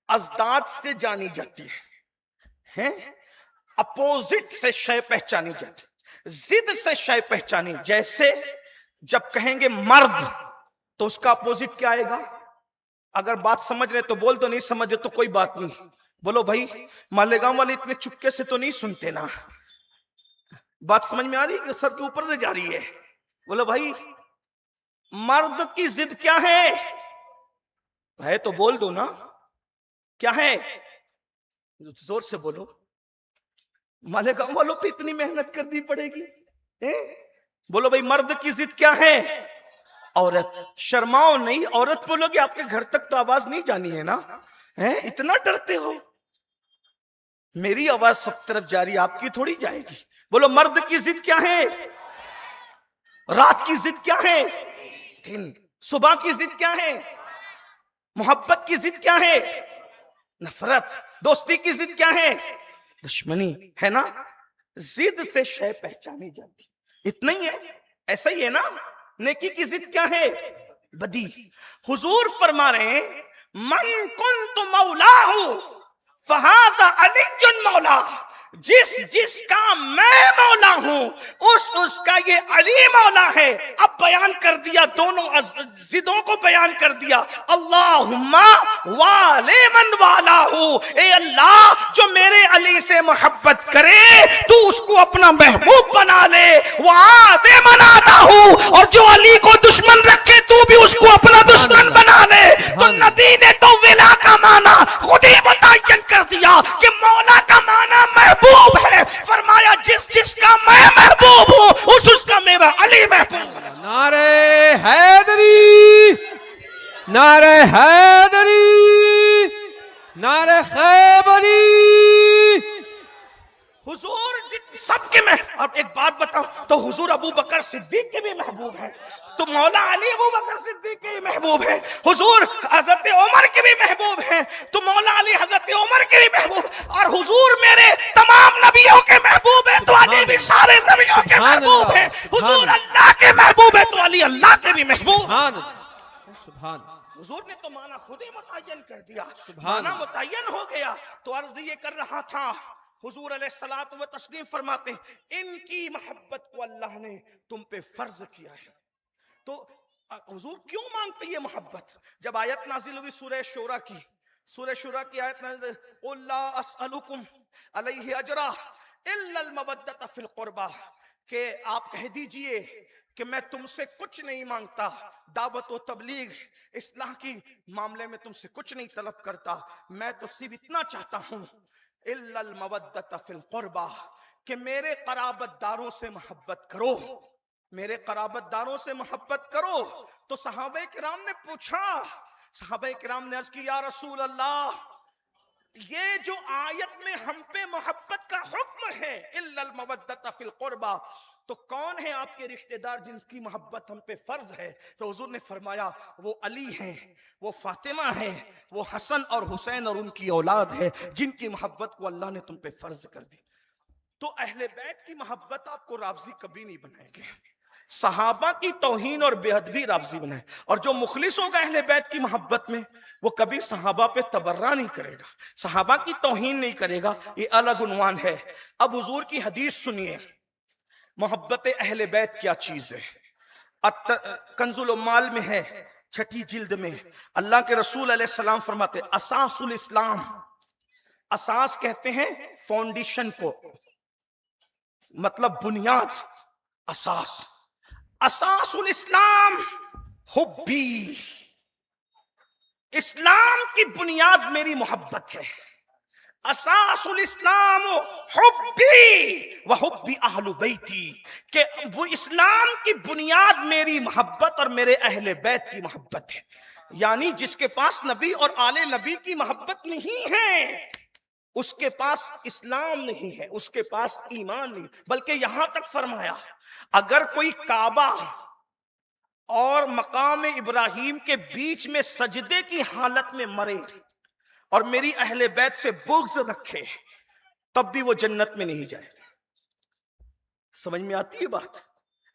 ازداد سے جانی جاتی ہیں، اپوزٹ سے شے پہچانی جاتی، ضد سے شے پہچانی، جیسے جب کہیں گے مرد تو اس کا اپوزٹ کیا آئے گا؟ اگر بات سمجھ رہے تو بول، تو نہیں سمجھ رہے تو کوئی بات نہیں، بولو بھائی مالیگاؤں والے اتنے چپکے سے تو نہیں سنتے نا، بات سمجھ میں آ رہی ہے کہ سر کے اوپر سے جا رہی ہے؟ بولو بھائی مرد کی ضد کیا ہے تو بول دو نا، کیا ہے؟ زور سے بولو، مالیگاؤں والوں پہ اتنی محنت کرنی پڑے گی، بولو بھائی مرد کی ضد کیا ہے؟ عورت۔ شرماؤ نہیں، عورت بولو گے آپ کے گھر تک تو آواز نہیں جانی ہے نا، اتنا ڈرتے ہو؟ میری آواز سب طرف جاری، آپ کی تھوڑی جائے گی۔ بولو مرد کی ضد کیا ہے؟ رات کی ضد کیا ہے؟ دن۔ صبح کی ضد کیا ہے؟ محبت کی ضد کیا ہے؟ نفرت۔ دوستی کی ضد کیا ہے؟ دشمنی، ہے نا؟ ضد سے شے پہچانی جاتی، اتنا ہی ہے، ایسا ہی ہے نا؟ نیکی کی ضد کیا ہے؟ بدی۔ حضور فرما رہے ہیں من کنت مولاہ فہذا علی مولا، جس کا میں مولا ہوں اس کا یہ علی مولا ہے۔ اب بیان کر دیا، دونوں ضدوں کو بیان کر دیا، اللہم والی من والاہ، اے اللہ جو میرے علی سے محبت کرے تو اس کو اپنا محبوب بنا لے، وعاد من عاداہ، اور جو علی کو دشمن رکھے تو بھی اس کو اپنا دشمن بنا لے۔ تو نبی نے تو ولا کا معنی خود ہی متعین کر دیا کہ مولا کا معنی محبوب ہے، فرمایا جس کا میں محبوب ہوں اس کا میرا علی محبوب ہے۔ نعرہ حیدری، نعرہ حیدری، نعرہ خیبری۔ حضور سب کے میں، اب ایک بات بتاؤ، تو حضور ابو بکر صدیق کے بھی محبوب ہیں، تو مولا علی ابو بکر صدیق کے بھی محبوب ہیں، حضور حضرت عمر کے بھی محبوب ہیں، تو مولا علی حضرت عمر کے بھی محبوب، اور حضور میرے تمام نبیوں کے محبوب ہیں تو علی بھی سارے نبیوں کے محبوب ہیں، حضور اللہ کے محبوب ہیں تو علی اللہ کے بھی محبوب۔ سبحان، حضور نے تو معنی خود ہی متعین کر دیا، سبحان معنی متعین ہو گیا۔ تو عرض یہ کر رہا تھا، حضور علیہ الصلوۃ والتسلیم فرماتے ہیں ان کی محبت کو اللہ نے تم پہ فرض کیا ہے۔ تو حضور کیوں مانگتے یہ محبت؟ جب آیت نازل ہوئی سورہ شورى کی، سورہ شورى کی آیت نازل، قُلْ لَا أَسْأَلُكُمْ عَلَيْهِ أَجْرًا إِلَّا الْمَوَدَّةَ فِي الْقُرْبَى، کہ آپ کہہ دیجئے کہ میں تم سے کچھ نہیں مانگتا، دعوت و تبلیغ اصلاح کی معاملے میں تم سے کچھ نہیں طلب کرتا، میں تو صرف اتنا چاہتا ہوں إِلَّا الْمَوَدَّةَ فِي الْقُرْبَى، کہ میرے قرابت داروں سے محبت کرو، میرے قرابت داروں سے محبت کرو۔ تو صحابہ کرام نے پوچھا، صحابہ کرام نے عرض کی یا رسول اللہ، یہ جو آیت میں ہم پہ محبت کا حکم ہے إِلَّا الْمَوَدَّةَ فِي الْقُرْبَى، تو کون ہیں آپ کے رشتہ دار جن کی محبت ہم پہ فرض ہے؟ تو حضور نے فرمایا وہ علی ہیں، وہ فاطمہ ہیں، وہ حسن اور حسین اور ان کی اولاد ہے جن کی محبت کو اللہ نے تم پہ فرض کر دی۔ تو اہل بیت کی محبت آپ کو رافضی کبھی نہیں بنائیں گے، صحابہ کی توہین اور بے ادبی رافضی بنائے، اور جو مخلص ہوگا اہل بیت کی محبت میں وہ کبھی صحابہ پہ تبرہ نہیں کرے گا، صحابہ کی توہین نہیں کرے گا، یہ الگ عنوان ہے۔ اب حضور کی حدیث سنیے، محبت اہل بیت کیا چیز ہے؟ کنز العمال میں ہے، 6 جلد میں، اللہ کے رسول علیہ السلام فرماتے اساس الاسلام، اساس کہتے ہیں فاؤنڈیشن کو، مطلب بنیاد، اساس، اساس الاسلام حبی، اسلام کی بنیاد میری محبت ہے، اساس الاسلام حبی وحب اہل بیتی، کہ وہ اسلام کی بنیاد میری محبت اور میرے اہل بیت کی محبت ہے۔ یعنی جس کے پاس نبی اور آل نبی کی محبت نہیں ہے اس کے پاس اسلام نہیں ہے، اس کے پاس ایمان نہیں، بلکہ یہاں تک فرمایا اگر کوئی کعبہ اور مقام ابراہیم کے بیچ میں سجدے کی حالت میں مرے اور میری اہل بیت سے بغض رکھے تب بھی وہ جنت میں نہیں جائے۔ سمجھ میں آتی ہے بات؟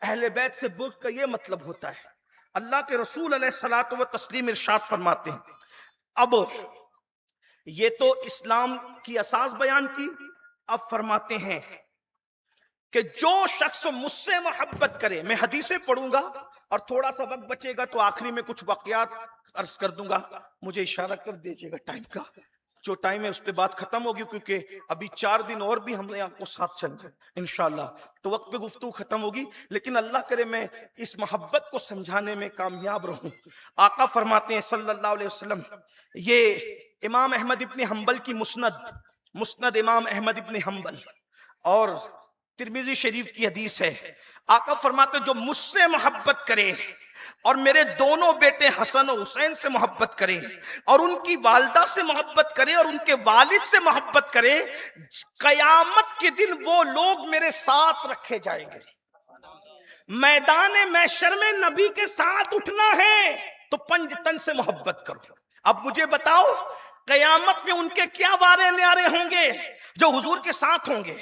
اہل بیت سے بغض کا یہ مطلب ہوتا ہے۔ اللہ کے رسول علیہ الصلوۃ والتسلیم ارشاد فرماتے ہیں، اب یہ تو اسلام کی اساس بیان کی، اب فرماتے ہیں کہ جو شخص مجھ سے محبت کرے، میں حدیثیں پڑھوں گا اور تھوڑا سا وقت بچے گا تو آخری میں کچھ واقعات عرض کر دوں گا، مجھے اشارہ کر دیجیے گا ٹائم کا، جو ٹائم ہے اس پہ بات ختم ہوگی، کیونکہ ابھی 4 دن اور بھی ہم نے آپ کو ساتھ چل رہے ہیں انشاءاللہ، تو وقت پہ گفتگو ختم ہوگی، لیکن اللہ کرے میں اس محبت کو سمجھانے میں کامیاب رہوں۔ آقا فرماتے ہیں صلی اللہ علیہ وسلم، یہ امام احمد ابن حنبل کی مسند امام احمد ابن حنبل اور ترمذی شریف کی حدیث ہے، آقا فرماتے جو مجھ سے محبت کرے اور میرے دونوں بیٹے حسن و حسین سے محبت کرے اور ان کی والدہ سے محبت کرے اور ان کے والد سے محبت کرے، قیامت کے دن وہ لوگ میرے ساتھ رکھے جائیں گے۔ میدان محشر میں نبی کے ساتھ اٹھنا ہے تو پنج تن سے محبت کرو۔ اب مجھے بتاؤ قیامت میں ان کے کیا وارے نیارے ہوں گے جو حضور کے ساتھ ہوں گے،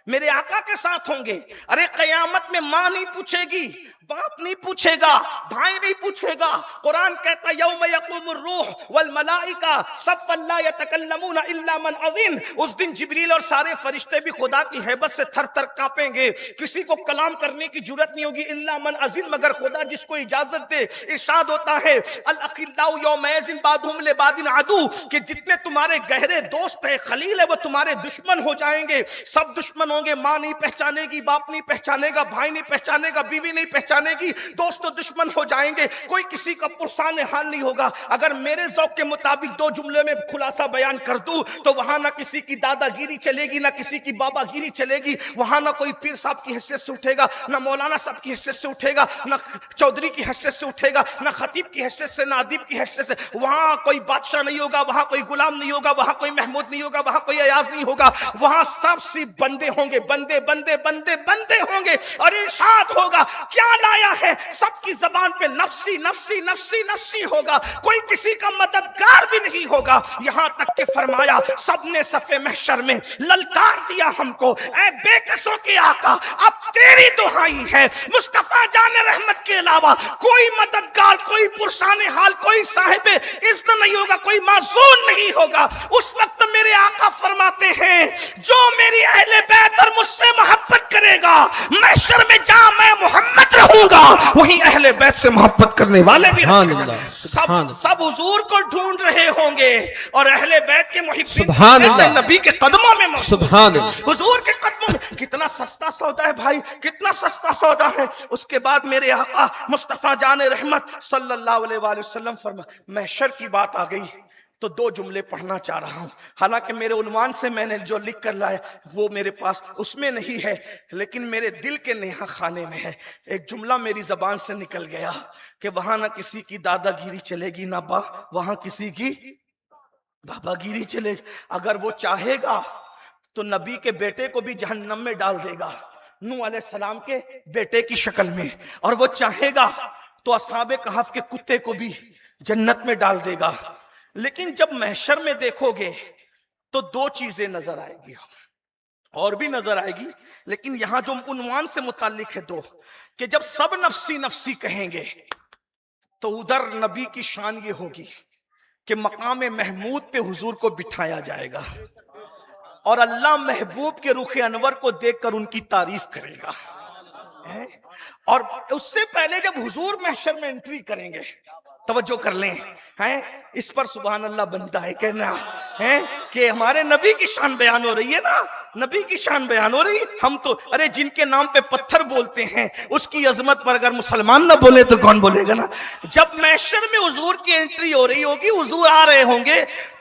میرے آقا کے ساتھ ہوں گے؟ ارے قیامت میں ماں نہیں پوچھے گی، باپ نہیں پوچھے گا، بھائی نہیں پوچھے گا۔ قرآن کہتا ہے یوم یقوم الروح والملائکہ صفا لا یتکلمون الا من اذن، اس دن جبریل اور سارے فرشتے بھی خدا کی ہیبت سے تھر تھر کانپیں گے، کسی کو کلام کرنے کی جرت نہیں ہوگی الا من اذن، مگر خدا جس کو اجازت دے۔ ارشاد ہوتا ہے الاخلاء یومئذ بعضهم لبعض عدو، کہ جتنے تمہارے گہرے دوست ہیں خلیل ہے وہ تمہارے دشمن ہو جائیں گے، سب دشمن ہوں گے، ماں نہیں پہچانے گی، باپ نہیں پہچانے گا، بھائی نہیں پہچانے گا، بیوی نہیں پہچانے گی، دوست و دشمن ہو جائیں گے، کوئی کسی کا پرسان حال نہیں ہوگا۔ اگر میرے ذوق کے مطابق 2 جملے میں خلاصہ بیان کر دوں تو وہاں نہ کسی کی دادا گیری چلے گی، نہ کسی کی بابا گیری چلے گی، وہاں نہ کوئی پیر صاحب کی حیثیت سے اٹھے گا، نہ مولانا صاحب کی حیثیت سے اٹھے گا، نہ چودھری کی حیثیت سے اٹھے گا، نہ خطیب کی حیثیت سے، نہ ادیب کی حیثیت سے۔ وہاں کوئی بادشاہ نہیں ہوگا، وہاں کوئی غلام نہیں ہوگا، وہاں کوئی محمود نہیں ہوگا، وہاں کوئی ایاز نہیں ہوگا، وہاں سب سے بندے ہوں گے، بندے بندے بندے بندے ہوں گے، اور ارشاد ہوگا کیا لایا ہے، سب کی زبان پہ نفسی نفسی نفسی نفسی ہوگا، کوئی کسی کا مددگار بھی نہیں ہوگا۔ یہاں تک کہ فرمایا سب نے صف محشر میں للکار دیا ہم کو، اے بے کسوں کے آقا اب تیری دہائی ہے، مصطفیٰ جان رحمت کے علاوہ کوئی مددگار، کوئی پرسان حال، کوئی صاحب اذن نہیں ہوگا، کوئی معزون نہیں ہوگا۔ اس وقت میرے آقا فرماتے ہیں جو میری اہل بیت اور مجھ سے محبت کرے گا محشر میں جہاں میں محمد رہوں گا وہیں اہل بیت سے محبت کرنے والے بھی رکھے جائیں گے۔ سب حضور کو ڈھونڈ رہے ہوں گے اور اہل بیت کے محبین ایسے نبی کے قدموں میں سبحان اللہ، حضور کے قدموں میں۔ کتنا سستا سودا ہے بھائی، کتنا سستا سودا ہے۔ اس کے بعد میرے آقا مصطفیٰ جان رحمت صلی اللہ علیہ وآلہ وسلم فرما، محشر کی بات آ گئی تو 2 جملے پڑھنا چاہ رہا ہوں، حالانکہ میرے عنوان سے میں نے جو لکھ کر لایا وہ میرے پاس اس میں نہیں ہے، لیکن میرے دل کے نیہا خانے میں ہے۔ ایک جملہ میری زبان سے نکل گیا کہ وہاں نہ کسی کی دادا گیری چلے گی، نہ وہاں کسی کی بابا گیری چلے گی۔ اگر وہ چاہے گا تو نبی کے بیٹے کو بھی جہنم میں ڈال دے گا، نوح علیہ السلام کے بیٹے کی شکل میں، اور وہ چاہے گا تو اصحاب کہف کے کتے کو بھی جنت میں ڈال دے گا۔ لیکن جب محشر میں دیکھو گے تو 2 چیزیں نظر آئے گی، اور بھی نظر آئے گی، لیکن یہاں جو عنوان سے متعلق ہے 2، کہ جب سب نفسی نفسی کہیں گے تو ادھر نبی کی شان یہ ہوگی کہ مقام محمود پہ حضور کو بٹھایا جائے گا اور اللہ محبوب کے رخ انور کو دیکھ کر ان کی تعریف کرے گا، اور اس سے پہلے جب حضور محشر میں انٹری کریں گے، توجہ کر لیں، اس پر سبحان اللہ بنتا ہے کہنا ہے کہ ہمارے نبی کی شان بیان ہو رہی ہے نا، نبی کی شان بیان ہو رہی ہے۔ ہم تو ارے جن کے نام پہ پتھر بولتے ہیں اس کی عظمت پر اگر مسلمان نہ بولے تو کون بولے گا نا۔ جب محشر میں حضور کی انٹری ہو رہی ہوگی، حضور آ رہے ہوں گے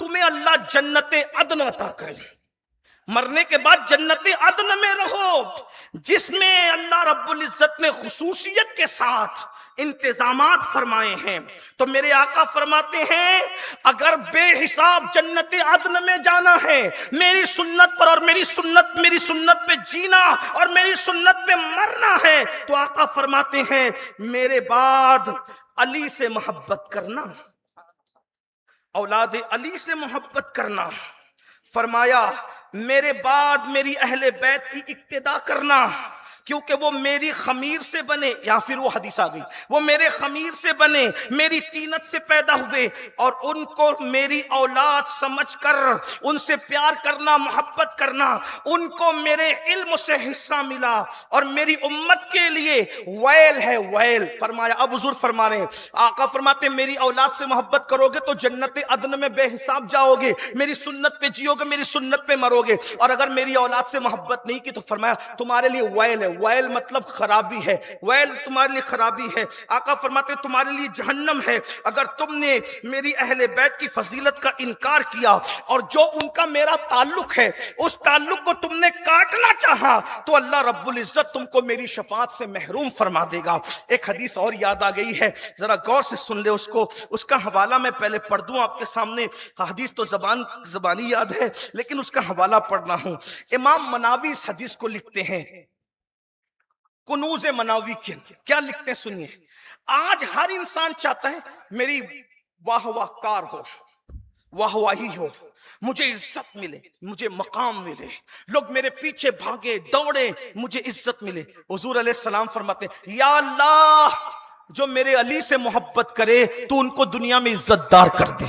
تمہیں اللہ جنت عدن عطا کرے، مرنے کے بعد جنت عدن میں رہو، جس میں اللہ رب العزت نے خصوصیت کے ساتھ انتظامات فرمائے ہیں۔ تو میرے آقا فرماتے ہیں اگر بے حساب جنت عدن میں جانا ہے، میری سنت پر اور میری سنت پہ جینا اور میری سنت پہ مرنا ہے، تو آقا فرماتے ہیں میرے بعد علی سے محبت کرنا، اولاد علی سے محبت کرنا، فرمایا میرے بعد میری اہل بیت کی اقتدا کرنا، کیونکہ وہ میری خمیر سے بنے، یا پھر وہ حدیث آ گئی، وہ میرے خمیر سے بنے، میری طینت سے پیدا ہوئے، اور ان کو میری اولاد سمجھ کر ان سے پیار کرنا، محبت کرنا، ان کو میرے علم سے حصہ ملا، اور میری امت کے لیے ویل ہے، ویل۔ فرمایا، اب حضور فرما رہے ہیں، آقا فرماتے ہیں میری اولاد سے محبت کرو گے تو جنت عدن میں بے حساب جاؤ گے، میری سنت پہ جیو گے، میری سنت پہ مرو گے، اور اگر میری اولاد سے محبت نہیں کی تو فرمایا تمہارے لیے ویل ہے، ویل مطلب خرابی ہے، ویل تمہارے لیے خرابی ہے۔ آقا فرماتے ہیں تمہارے لیے جہنم ہے اگر تم نے میری اہل بیت کی فضیلت کا انکار کیا، اور جو ان کا میرا تعلق ہے اس تعلق کو تم نے کاٹنا چاہا تو اللہ رب العزت تم کو میری شفاعت سے محروم فرما دے گا۔ ایک حدیث اور یاد آ گئی ہے، ذرا غور سے سن لے اس کو، اس کا حوالہ میں پہلے پڑھ دوں آپ کے سامنے، حدیث تو زبانی یاد ہے لیکن اس کا حوالہ پڑھنا ہوں۔ امام مناوی اس حدیث کو لکھتے ہیں، کنوز مناوی کے کیا لکھتے ہیں سنیے، آج ہر انسان چاہتا ہے میری واہ واہ کار ہو، واہ واہی ہو، مجھے عزت ملے، مجھے مقام ملے، لوگ میرے پیچھے بھاگے دوڑے، مجھے عزت ملے۔ حضور علیہ السلام فرماتے ہیں یا اللہ جو میرے علی سے محبت کرے تو ان کو دنیا میں عزت دار کر دے،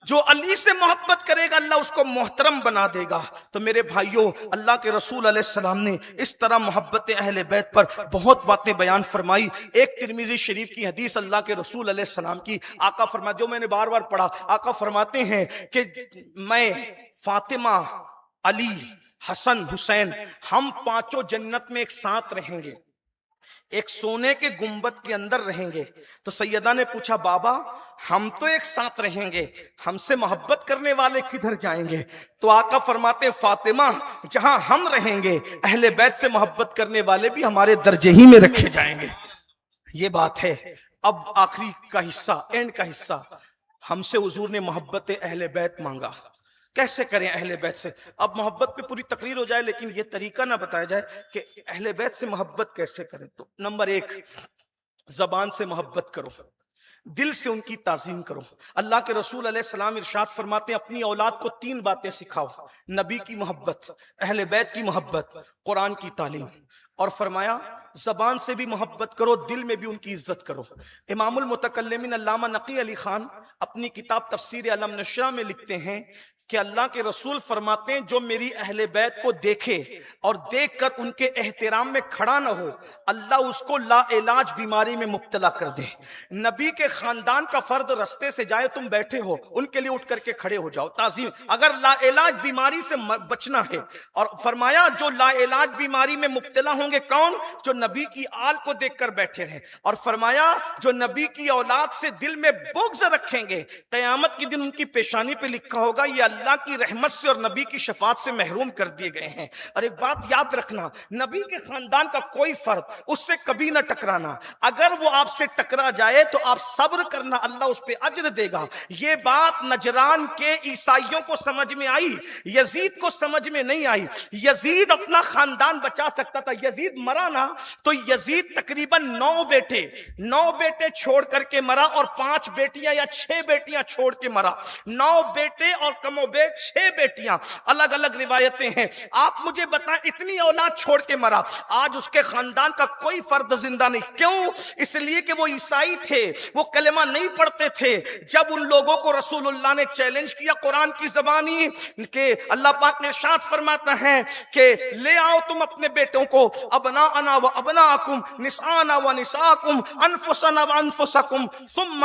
جو علی سے محبت کرے گا اللہ اس کو محترم بنا دے گا۔ تو میرے بھائیوں، اللہ کے رسول علیہ السلام نے اس طرح محبت اہل بیت پر بہت باتیں بیان فرمائی۔ ایک ترمذی شریف کی حدیث اللہ کے رسول علیہ السلام کی، آقا فرماتے، جو میں نے بار بار پڑھا، آقا فرماتے ہیں کہ میں، فاطمہ، علی، حسن، حسین، ہم پانچوں جنت میں ایک ساتھ رہیں گے، ایک سونے کے گنبد کے اندر رہیں گے۔ تو سیدہ نے پوچھا بابا ہم تو ایک ساتھ رہیں گے، ہم سے محبت کرنے والے کدھر جائیں گے؟ تو آقا فرماتے فاطمہ جہاں ہم رہیں گے اہل بیت سے محبت کرنے والے بھی ہمارے درجے ہی میں رکھے جائیں گے۔ یہ بات ہے۔ اب آخری کا حصہ، اینڈ کا حصہ، ہم سے حضور نے محبت اہل بیت مانگا، کیسے کریں اہل بیت سے؟ اب محبت پہ پوری تقریر ہو جائے لیکن یہ طریقہ نہ بتایا جائے کہ اہل بیت سے محبت کیسے کریں۔ تو نمبر ایک، زبان سے محبت کرو، دل سے ان کی تعظیم کرو۔ اللہ کے رسول علیہ السلام ارشاد فرماتے ہیں اپنی اولاد کو 3 باتیں سکھاؤ، نبی کی محبت، اہل بیت کی محبت، قرآن کی تعلیم، اور فرمایا زبان سے بھی محبت کرو، دل میں بھی ان کی عزت کرو۔ امام المتکلمین علامہ نقی علی خان اپنی کتاب تفسیر علم نشرہ میں لکھتے ہیں کہ اللہ کے رسول فرماتے ہیں جو میری اہل بیت کو دیکھے اور دیکھ کر ان کے احترام میں کھڑا نہ ہو، اللہ اس کو لا علاج بیماری میں مبتلا کر دے۔ نبی کے خاندان کا فرد رستے سے جائے، تم بیٹھے ہو، ان کے لیے اٹھ کر کے کھڑے ہو جاؤ، تعظیم، اگر لا علاج بیماری سے بچنا ہے۔ اور فرمایا جو لا علاج بیماری میں مبتلا ہوں گے کون؟ جو نبی کی آل کو دیکھ کر بیٹھے رہیں۔ اور فرمایا جو نبی کی اولاد سے دل میں بغض رکھیں گے، قیامت کے دن ان کی پیشانی پہ لکھا ہوگا یہ اللہ کی رحمت سے اور نبی کی شفاعت سے محروم کر دیے گئے ہیں۔ اور ایک بات یاد رکھنا، نبی کے خاندان کا کوئی فرد اس سے کبھی نہ ٹکرانا، اگر وہ آپ سے ٹکرا جائے تو آپ صبر کرنا، اللہ اس پہ اجر دے گا۔ یہ بات نجران کے عیسائیوں کو سمجھ میں آئی، یزید کو سمجھ میں نہیں آئی۔ یزید اپنا خاندان بچا سکتا تھا، یزید مرا نا تو یزید تقریباً 9 بیٹے چھوڑ کر کے مرا، اور 5 بیٹیاں یا 6 بیٹیاں چھوڑ کے مرا۔ 9 بیٹے اور کم و بیش 6 بیٹیاں، الگ الگ روایتیں ہیں۔ آپ مجھے بتائیں اتنی اولاد چھوڑ کے مرا، آج اس کے خاندان کا کوئی فرد زندہ نہیں۔ کیوں؟ اس لیے کہ وہ عیسائی تھے، وہ کلمہ نہیں پڑھتے تھے۔ جب ان لوگوں کو رسول اللہ نے چیلنج کیا قرآن کی زبانی کہ اللہ پاک نے ارشاد فرماتا ہے کہ لے آؤ تم اپنے بیٹوں کو، ابناءنا و ابناءکم، نساءنا و نساءکم، انفسنا و انفسکم، ثم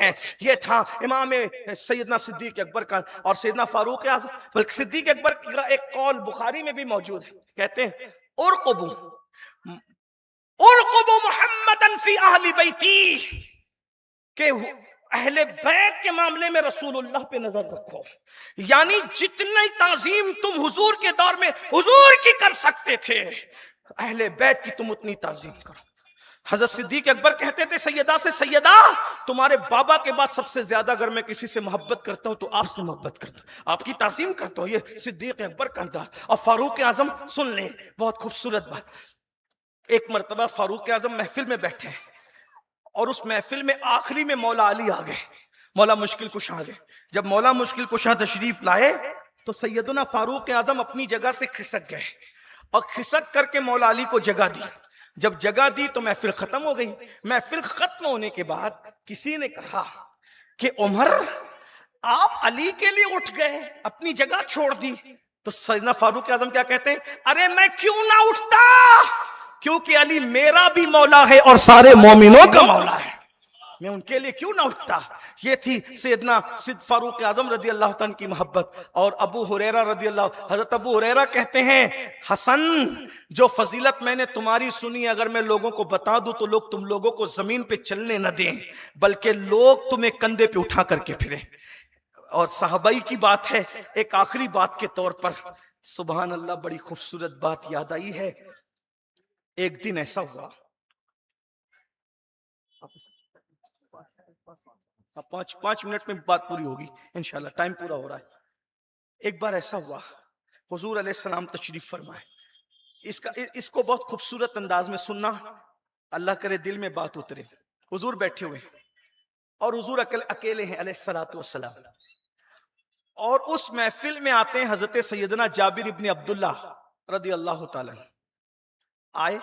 ہیں. یہ تھا امام سیدنا صدیق اکبر کا اور سیدنا فاروق اعظم. بلکہ صدیق اکبر کا ایک قول بخاری میں بھی موجود ہے, کہتے ہیں ارقبوا محمدا فی اہل بیتی, کہ اہل بیت کے معاملے میں رسول اللہ پہ نظر رکھو. یعنی جتنی تعظیم تم حضور کے دور میں حضور کی کر سکتے تھے, اہل بیت کی تم اتنی تعظیم کرو. حضرت صدیق اکبر کہتے تھے سیدہ سے, سیدہ تمہارے بابا کے بعد سب سے زیادہ اگر میں کسی سے محبت کرتا ہوں تو آپ سے محبت کرتا ہوں, آپ کی تعظیم کرتا ہوں. یہ صدیق اکبر کا انداز. اور فاروق اعظم سن لیں, بہت خوبصورت بات. ایک مرتبہ فاروق اعظم محفل میں بیٹھے ہیں اور اس محفل میں آخری میں مولا علی آ گئے, مولا مشکل کشا آ گئے. جب مولا مشکل کشا تشریف لائے تو سیدنا فاروق اعظم اپنی جگہ سے کھسک گئے اور کھسک کر کے مولا علی کو جگہ دی. جب جگہ دی تو محفل ختم ہو گئی. محفل ختم ہونے کے بعد کسی نے کہا کہ عمر آپ علی کے لیے اٹھ گئے, اپنی جگہ چھوڑ دی. تو سیدنا فاروق اعظم کیا کہتے ہیں, ارے میں کیوں نہ اٹھتا, کیونکہ علی میرا بھی مولا ہے اور سارے مومنوں کا مولا ہے, میں ان کے لیے کیوں نہ اٹھتا. یہ تھی سیدنا فاروق اعظم رضی اللہ تعالیٰ کی محبت. اور ابو ہریرہ رضی اللہ, حضرت ابو ہریرہ کہتے ہیں حسن جو فضیلت میں نے تمہاری سنی, اگر میں لوگوں کو بتا دوں تو لوگ تم لوگوں کو زمین پہ چلنے نہ دیں بلکہ لوگ تمہیں کندھے پہ اٹھا کر کے پھریں. اور صحابائی کی بات ہے. ایک آخری بات کے طور پر سبحان اللہ بڑی خوبصورت بات یاد آئی ہے. ایک دن ایسا ہوا, 5 منٹ میں بات پوری ہوگی انشاءاللہ, ٹائم پورا ہو رہا ہے. ایک بار ایسا ہوا حضور علیہ السلام تشریف فرمائے. اس کو بہت خوبصورت انداز میں سننا, اللہ کرے دل میں بات اترے. حضور بیٹھے ہوئے اور حضور اکیلے ہیں علیہ الصلوۃ والسلام, اور اس محفل میں آتے ہیں حضرت سیدنا جابر ابن عبداللہ رضی اللہ تعالیٰ. آئے,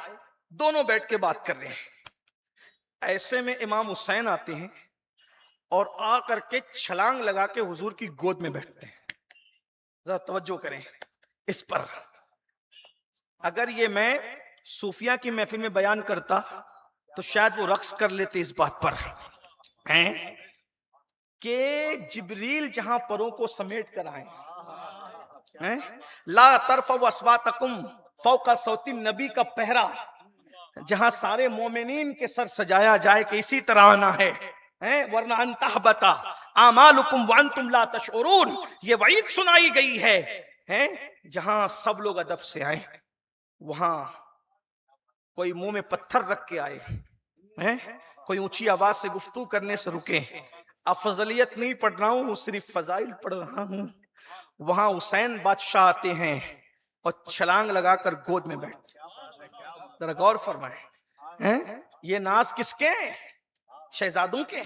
دونوں بیٹھ کے بات کر رہے ہیں. ایسے میں امام حسین آتے ہیں اور آ کر کے چھلانگ لگا کے حضور کی گود میں بیٹھتے ہیں. ذرا توجہ کریں اس پر. اگر یہ میں صوفیہ کی محفل میں بیان کرتا تو شاید وہ رقص کر لیتے اس بات پر کہ جبریل جہاں پروں کو سمیٹ کر آئے, لا ترفعوا اصواتکم فوق صوت النبی کا پہرا, جہاں سارے مومنین کے سر سجایا جائے کہ اسی طرح آنا ہے, ورنہ ان تحبط اعمالکم وانتم لا تشعرون. یہ وعید سنائی گئی ہے جہاں سب لوگ ادب سے آئیں, وہاں کوئی منہ میں پتھر رکھ کے آئے, کوئی اونچی آواز سے گفتگو کرنے سے رکے. افضلیت نہیں پڑھ رہا ہوں, صرف فضائل پڑھ رہا ہوں. وہاں حسین بادشاہ آتے ہیں اور چھلانگ لگا کر گود میں بیٹھتے. ذرا غور فرمائیں, یہ ناز کس کے ہیں؟ شہزادوں کے,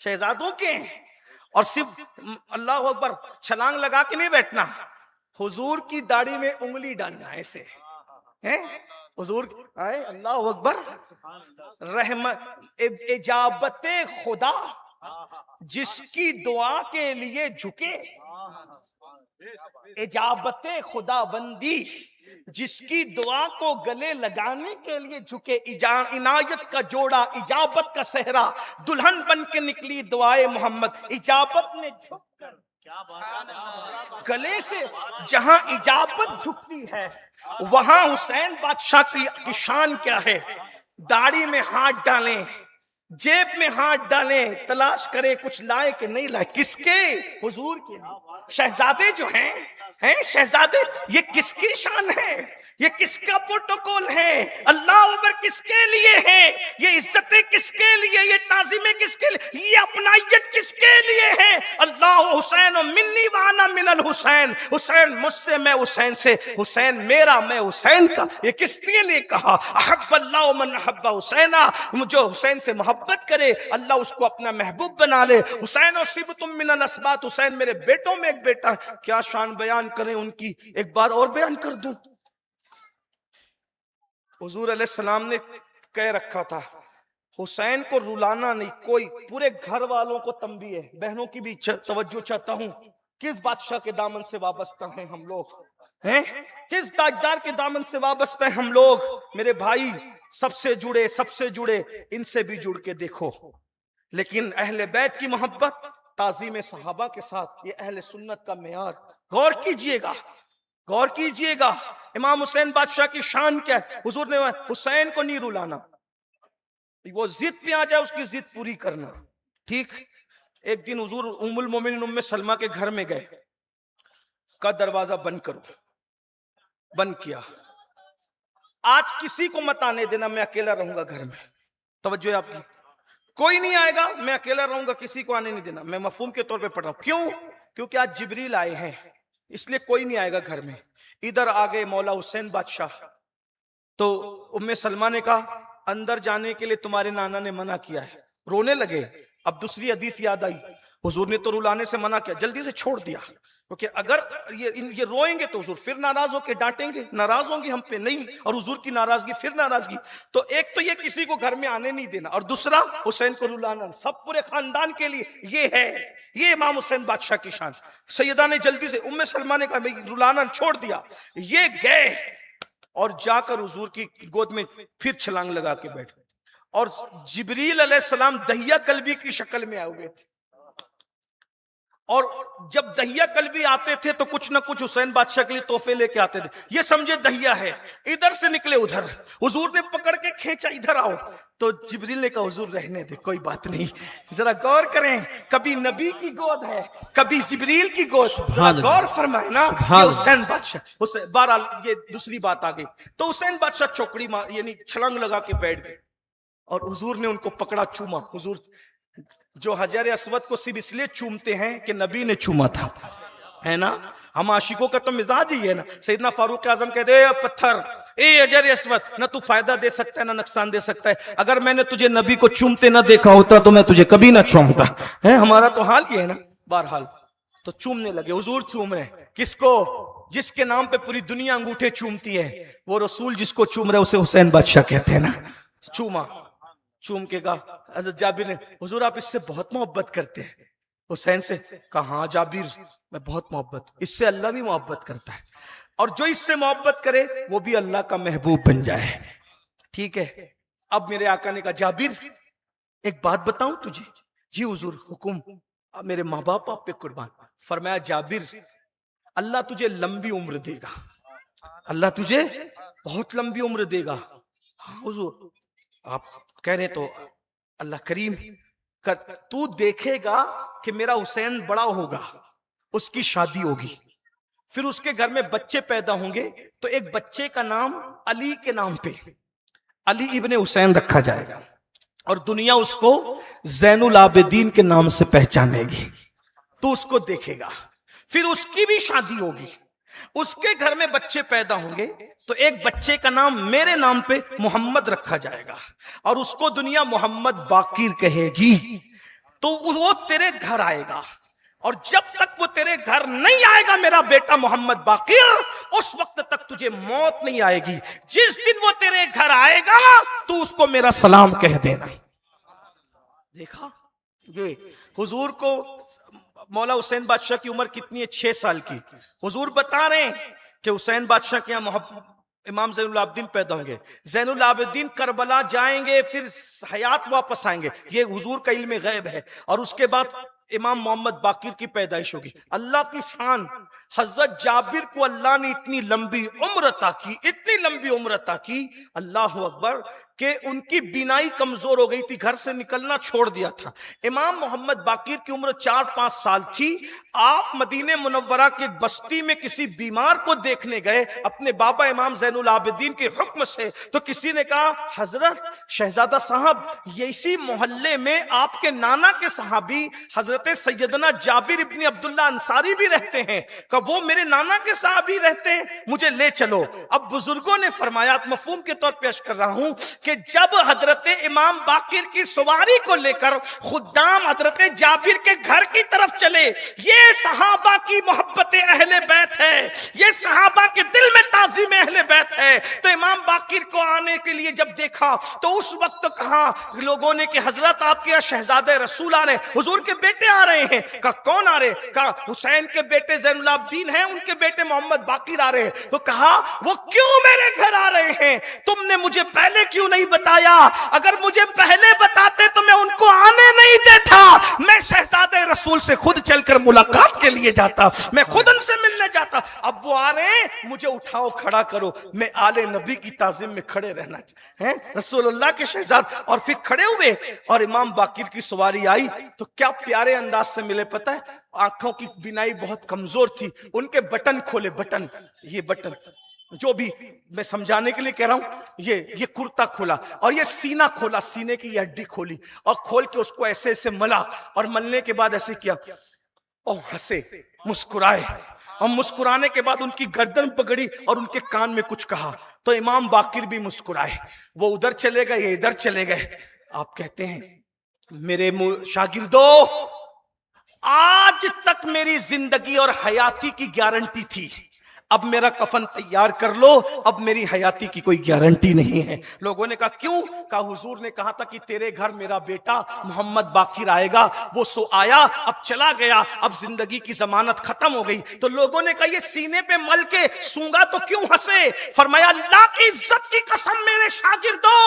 شہزادوں کے. اور صرف اللہ اکبر چھلانگ لگا کے نہیں بیٹھنا, حضور کی داڑھی میں انگلی ڈالنا ایسے. حضور آئے, اللہ اکبر. رحمت اجابت خدا جس کی دعا کے لیے جھکے, اجابت خدا بندی جس کی دعا کو گلے لگانے کے لیے جھکے. عنایت کا جوڑا, اجابت کا صحرا, دلہن بن کے نکلی دعائے محمد. اجابت نے جھک کر گلے سے, جہاں اجابت جھکتی ہے وہاں حسین بادشاہ کی شان کیا ہے. داڑھی میں ہاتھ ڈالیں, جیب میں ہاتھ ڈالیں, تلاش کرے کچھ لائے کہ نہیں لائے. کس کے؟ حضور کے. شہزادے جو ہیں شہزادے, یہ کس کی شان ہے, یہ کس کا پروٹوکول ہے؟ اللہ اکبر کس کے لیے ہے؟ یہ عزتیں کس کے لیے, یہ تعظیمیں کس کے لیے, یہ اپنائیت کس کے لیے ہے؟ اللہ حسین منی وانا من الحسین, حسین مجھ سے میں حسین سے, حسین میرا میں حسین کا. یہ کس کے لیے کہا؟ احب اللہ من احب حسینا, جو حسین سے محبت کرے اللہ اس کو اپنا محبوب بنا لے. حسین و صبتم من الاسباط, حسین میرے بیٹوں میں ایک بیٹا. کیا شان بیان کریں ان کی. ایک بات اور بیان کر دوں, حضور علیہ السلام نے کہہ رکھا تھا حسین کو رلانا نہیں, کوئی پورے گھر والوں کو تنبیہ ہے. بہنوں کی بھی توجہ چاہتا ہوں, کس بادشاہ کے دامن سے وابستہ ہیں ہم لوگ؟ ہیں کس تاجدار کے دامن سے وابستہ ہیں ہم لوگ؟ میرے بھائی سب سے جڑے ان سے بھی جڑ کے دیکھو. لیکن اہل بیت کی محبت، تعظیم صحابہ کے ساتھ، یہ اہل سنت کا معیار. غور کیجئے گا امام حسین بادشاہ کی شان کیا ہے. حضور نے حسین کو نہیں رلانا، وہ ضد پہ آ جائے اس کی ضد پوری کرنا. ٹھیک. ایک دن حضور ام المومنین ام سلمہ کے گھر میں گئے، کا دروازہ بند کرو. بند کیا. آج کسی کو مت آنے دینا، میں اکیلا رہوں گا گھر میں. توجہ ہے آپ کی. کوئی نہیں آئے گا، میں اکیلا رہوں گا، کسی کو آنے نہیں دینا. میں مفہوم کے طور پہ پڑھ رہا ہوں. کیوں؟ کیونکہ آج جبریل آئے ہیں، اس لیے کوئی نہیں آئے گا گھر میں. ادھر آگئے مولا حسین بادشاہ. تو ام سلمہ نے کہا اندر جانے کے لیے تمہارے نانا نے منع کیا ہے. رونے لگے. اب دوسری حدیث یاد آئی، حضور نے تو رلانے سے منع کیا، جلدی سے چھوڑ دیا. کیونکہ اگر یہ روئیں گے تو حضور پھر ناراض ہو کے ڈانٹیں گے، ناراض ہوں گے ہم پہ نہیں، اور حضور کی ناراضگی پھر ناراضگی. تو ایک تو یہ کسی کو گھر میں آنے نہیں دینا، اور دوسرا حسین کو رلانا سب پورے خاندان کے لیے. یہ امام حسین بادشاہ کی شان. سیدہ نے جلدی سے، ام سلمہ نے کہا رلانا چھوڑ دیا. یہ گئے اور جا کر حضور کی گود میں پھر چھلانگ لگا کے بیٹھے. اور جبریل علیہ السلام دہیہ کلبی کی شکل میں آئے ہوئے تھے. اور جب دہیہ کلبی آتے تھے تو کچھ نہ کچھ حسین بادشاہ کے لیے تحفے لے کے آتے تھے. یہ سمجھے دہیہ ہے. ادھر سے نکلے ادھر، حضور نے پکڑ کے کھینچا ادھر آؤ. تو جبریل نے کہا حضور رہنے دے، کوئی بات نہیں. ذرا غور کریں، کبھی نبی کی گود ہے، کبھی جبریل کی گود. ذرا غور فرمائے نا. حسین بادشاہ بہرحال یہ دوسری بات آ گئی. تو حسین بادشاہ چوکڑی یعنی چھلانگ لگا کے بیٹھ گئے، اور حضور نے ان کو پکڑا، چوما. حضور جو حجر اسود کو صرف اس لیے چومتے ہیں کہ نبی نے چوما تھا، ہے نا. ہم عاشقوں کا تو مزاج ہی ہے نا. سیدنا فاروق اعظم کہتے ہیں پتھر، اے حجر اسود، نہ تو فائدہ دے سکتا ہے نہ نقصان دے سکتا ہے. اگر میں نے تجھے نبی کو چومتے نہ دیکھا ہوتا تو میں تجھے کبھی نہ چومتا. ہمارا تو حال یہ ہے نا. بہرحال تو چومنے لگے. حضور چوم رہے. کس کو؟ جس کے نام پہ پوری دنیا انگوٹھے چومتی ہے. وہ رسول جس کو چوم رہے اسے حسین بادشاہ کہتے ہیں نا. چوما. چوم کے کہا حضرت جابر نے، حضور آپ اس سے بہت محبت کرتے ہیں. حسین سے کہا ہاں جابر میں بہت محبت، اس سے اللہ بھی محبت کرتا ہے، اور جو اس سے محبت کرے وہ بھی اللہ کا محبوب بن جائے. ٹھیک ہے. اب میرے آقا نے کہا جابر ایک بات بتاؤں تجھے؟ جی حضور حکم. میرے ماں باپ آپ پہ قربان. فرمایا جابر اللہ تجھے لمبی عمر دے گا، اللہ تجھے بہت لمبی عمر دے گا. ہاں حضور آپ کہہ رہے تو اللہ کریم. تو دیکھے گا کہ میرا حسین بڑا ہوگا، اس کی شادی ہوگی، پھر اس کے گھر میں بچے پیدا ہوں گے، تو ایک بچے کا نام علی کے نام پہ علی ابن حسین رکھا جائے گا، اور دنیا اس کو زین العابدین کے نام سے پہچانے گی. تو اس کو دیکھے گا، پھر اس کی بھی شادی ہوگی، اس کے گھر میں بچے پیدا ہوں گے، تو ایک بچے کا نام میرے نام پہ محمد رکھا جائے گا، اور اس کو دنیا محمد باقر کہے گی. تو وہ تیرے گھر آئے گا، اور جب تک وہ تیرے گھر نہیں آئے گا میرا بیٹا محمد باقر، اس وقت تک تجھے موت نہیں آئے گی. جس دن وہ تیرے گھر آئے گا تو اس کو میرا سلام کہہ دینا. دیکھا یہ حضور کو مولا حسین بادشاہ کی عمر کتنی ہے؟ 6 سال کی. حضور بتا رہے ہیں کہ حسین بادشاہ کے یہاں امام زین العابدین پیدا ہوں گے، زین العابدین کربلا جائیں گے، پھر حیات واپس آئیں گے. یہ حضور کا علم غیب ہے. اور اس کے بعد امام محمد باقر کی پیدائش ہوگی. اللہ کی شان. حضرت جابر کو اللہ نے اتنی لمبی عمر عطا کی، اتنی لمبی عمر عطا کی، اللہ اکبر، کہ ان کی بینائی کمزور ہو گئی تھی، گھر سے نکلنا چھوڑ دیا تھا. امام محمد باقر کی عمر 4-5 سال تھی. آپ مدینہ منورہ کے بستی میں کسی بیمار کو دیکھنے گئے اپنے بابا امام زین العابدین کے حکم سے. تو کسی نے کہا حضرت شہزادہ صاحب، یہ اسی محلے میں آپ کے نانا کے صحابی حضرت سیدنا جابر ابن عبداللہ انصاری بھی رہتے ہیں، کہ وہ میرے نانا کے صحابی رہتے ہیں، مجھے لے چلو. اب بزرگوں نے فرمایا، مفہوم کے طور پیش کر رہا ہوں، کہ جب حضرت امام باقر کی سواری کو لے کر خدام حضرت جابر کے گھر کی طرف چلے، یہ صحابہ کی محبت اہل بیت ہے، یہ صحابہ کے دل میں تعظیم اہل بیت ہے. ہے. تو امام باقر کو آنے کے لیے جب دیکھا تو اس وقت کہا لوگوں نے کہ حضرت آپ کے شہزادہ رسول آ رہے ہیں, حضور کے بیٹے آ رہے ہیں. کہا کون آ رہے ہیں؟ کہا حسین کے بیٹے زین العابدین ہیں, ان کے بیٹے محمد باقر آ رہے ہیں. تو کہا وہ کیوں میرے گھر آ رہے ہیں؟ تم نے مجھے پہلے کیوں نہیں بتایا؟ اگر مجھے پہلے بتاتے تو میں ان کو آنے نہیں دیتا, میں شہزادہ رسول سے خود چل کر ملاقات کے لیے جاتا, میں خود ان سے ملنے جاتا. اب وہ آ رہے ہیں, مجھے اٹھاؤ, کھڑا کرو, میں آل نبی کی تعظیم میں کھڑے رہنا ہے, رسول اللہ کے شہزاد. اور پھر کھڑے ہوئے اور امام باقر کی سواری آئی تو کیا پیارے انداز سے ملے. پتہ ہے آنکھوں کی بینائی بہت کمزور تھی, ان کے بٹن کھولے, بٹن, یہ بٹن جو بھی میں سمجھانے کے لیے کہہ رہا ہوں, یہ کرتا کھولا اور یہ سینہ کھولا, سینے کی یہ ہڈی کھولی اور کھول کے اس کو ایسے ایسے ملا, اور ملنے کے بعد ایسے کیا اور ہنسے, مسکرائے, اور مسکرانے کے بعد ان کی گردن پکڑی اور ان کے کان میں کچھ کہا. تو امام باقر بھی مسکرائے, وہ ادھر چلے گئے, یہ ادھر چلے گئے. آپ کہتے ہیں میرے شاگردو, آج تک میری زندگی اور حیاتی کی گارنٹی تھی, اب میرا کفن تیار کر لو, اب میری حیاتی کی کوئی گارنٹی نہیں ہے. لوگوں نے کہا کیوں؟ کہا حضور نے کہا تھا کہ تیرے گھر میرا بیٹا محمد باقر آئے گا, وہ سو آیا, اب چلا گیا, اب زندگی کی ضمانت ختم ہو گئی. تو لوگوں نے کہا یہ سینے پہ مل کے سونگا تو کیوں ہنسے؟ فرمایا اللہ کی عزت کی قسم میرے شاگردو,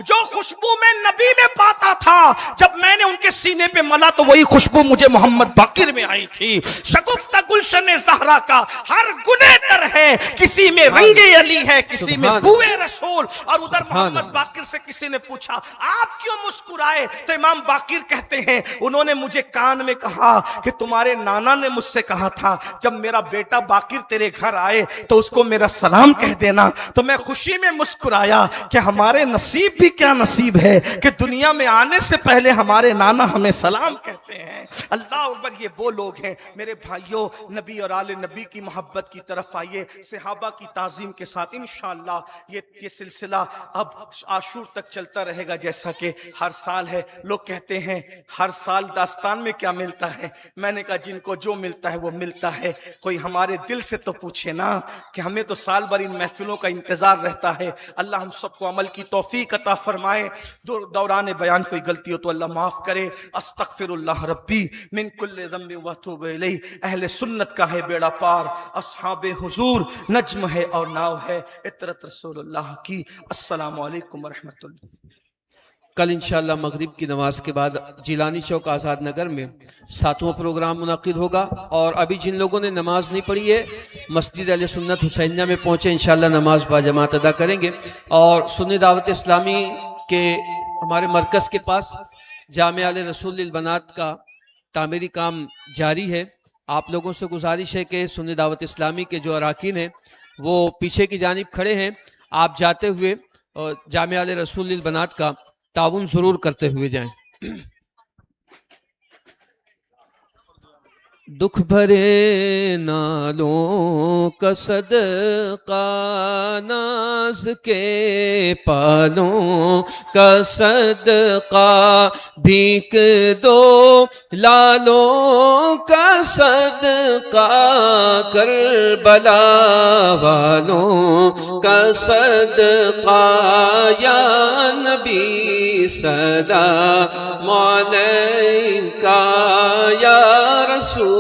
جو خوشبو میں نبی میں پاتا تھا, جب میں نے ان کے سینے پہ ملا تو وہی خوشبو مجھے محمد باقر میں آئی تھی. شگفتہ گلشن زہرا کا ہر گلے ہے, کسی میں رنگ علی ہے, کسی میں بوئے رسول. اور ادھر محمد باقر سے کسی نے پوچھا آپ کیوں مسکرائے؟ تو امام باقر کہتے ہیں انہوں نے مجھے کان میں کہا کہ تمہارے نانا نے مجھ سے کہا تھا جب میرا بیٹا باقر تیرے گھر آئے تو اس کو میرا سلام کہہ دینا. تو میں خوشی میں مسکرایا کہ ہمارے نصیب بھی کیا نصیب ہے کہ دنیا میں آنے سے پہلے ہمارے نانا ہمیں سلام کہتے ہیں. اللہ اکبر. یہ وہ لوگ ہیں میرے بھائیوں, نبی اور آل نبی کی محبت کی طرف آئیے, صحابہ کی تعظیم کے ساتھ انشاءاللہ یہ سلسلہ اب عاشور تک چلتا رہے گا جیسا کہ ہر سال ہے. لوگ کہتے ہیں ہر سال داستان میں کیا ملتا ہے؟ میں نے کہا جن کو جو ملتا ہے وہ ملتا ہے, کوئی ہمارے دل سے تو پوچھے نا, کہ ہمیں تو سال بھر ان محفلوں کا انتظار رہتا ہے. اللہ ہم سب کو عمل کی توفیق عطا فرمائے. دوران بیان کوئی غلطی ہو تو اللہ معاف کرے. استغفر اللہ ربی من کل ذنب واتوب الیہ. اہل سنت کا ہے بیڑا پار, اصحاب حضور نجم ہے اور ناؤ ہے, اطرت رسول اللہ کی. السلام علیکم ورحمۃ اللہ. کل انشاءاللہ مغرب کی نماز کے بعد جیلانی چوک آزاد نگر میں 7واں پروگرام منعقد ہوگا, اور ابھی جن لوگوں نے نماز نہیں پڑھی ہے مسجد اہل سنت حسینیہ میں پہنچے, انشاءاللہ نماز باجماعت ادا کریں گے. اور سنی دعوت اسلامی کے ہمارے مرکز کے پاس جامع آل رسول البنات کا تعمیری کام جاری ہے. آپ لوگوں سے گزارش ہے کہ سنی دعوت اسلامی کے جو اراکین ہیں وہ پیچھے کی جانب کھڑے ہیں, آپ جاتے ہوئے جامع آل رسول البنات کا تعاون ضرور کرتے ہوئے جائیں. دکھ بھرے نالوں کا صدقہ, ناز کے پالوں کا صدقہ, بھیک دو لالوں کا صدقہ, کربلا والوں کا صدقہ, یا نبی سلام علیکہ, یا رسول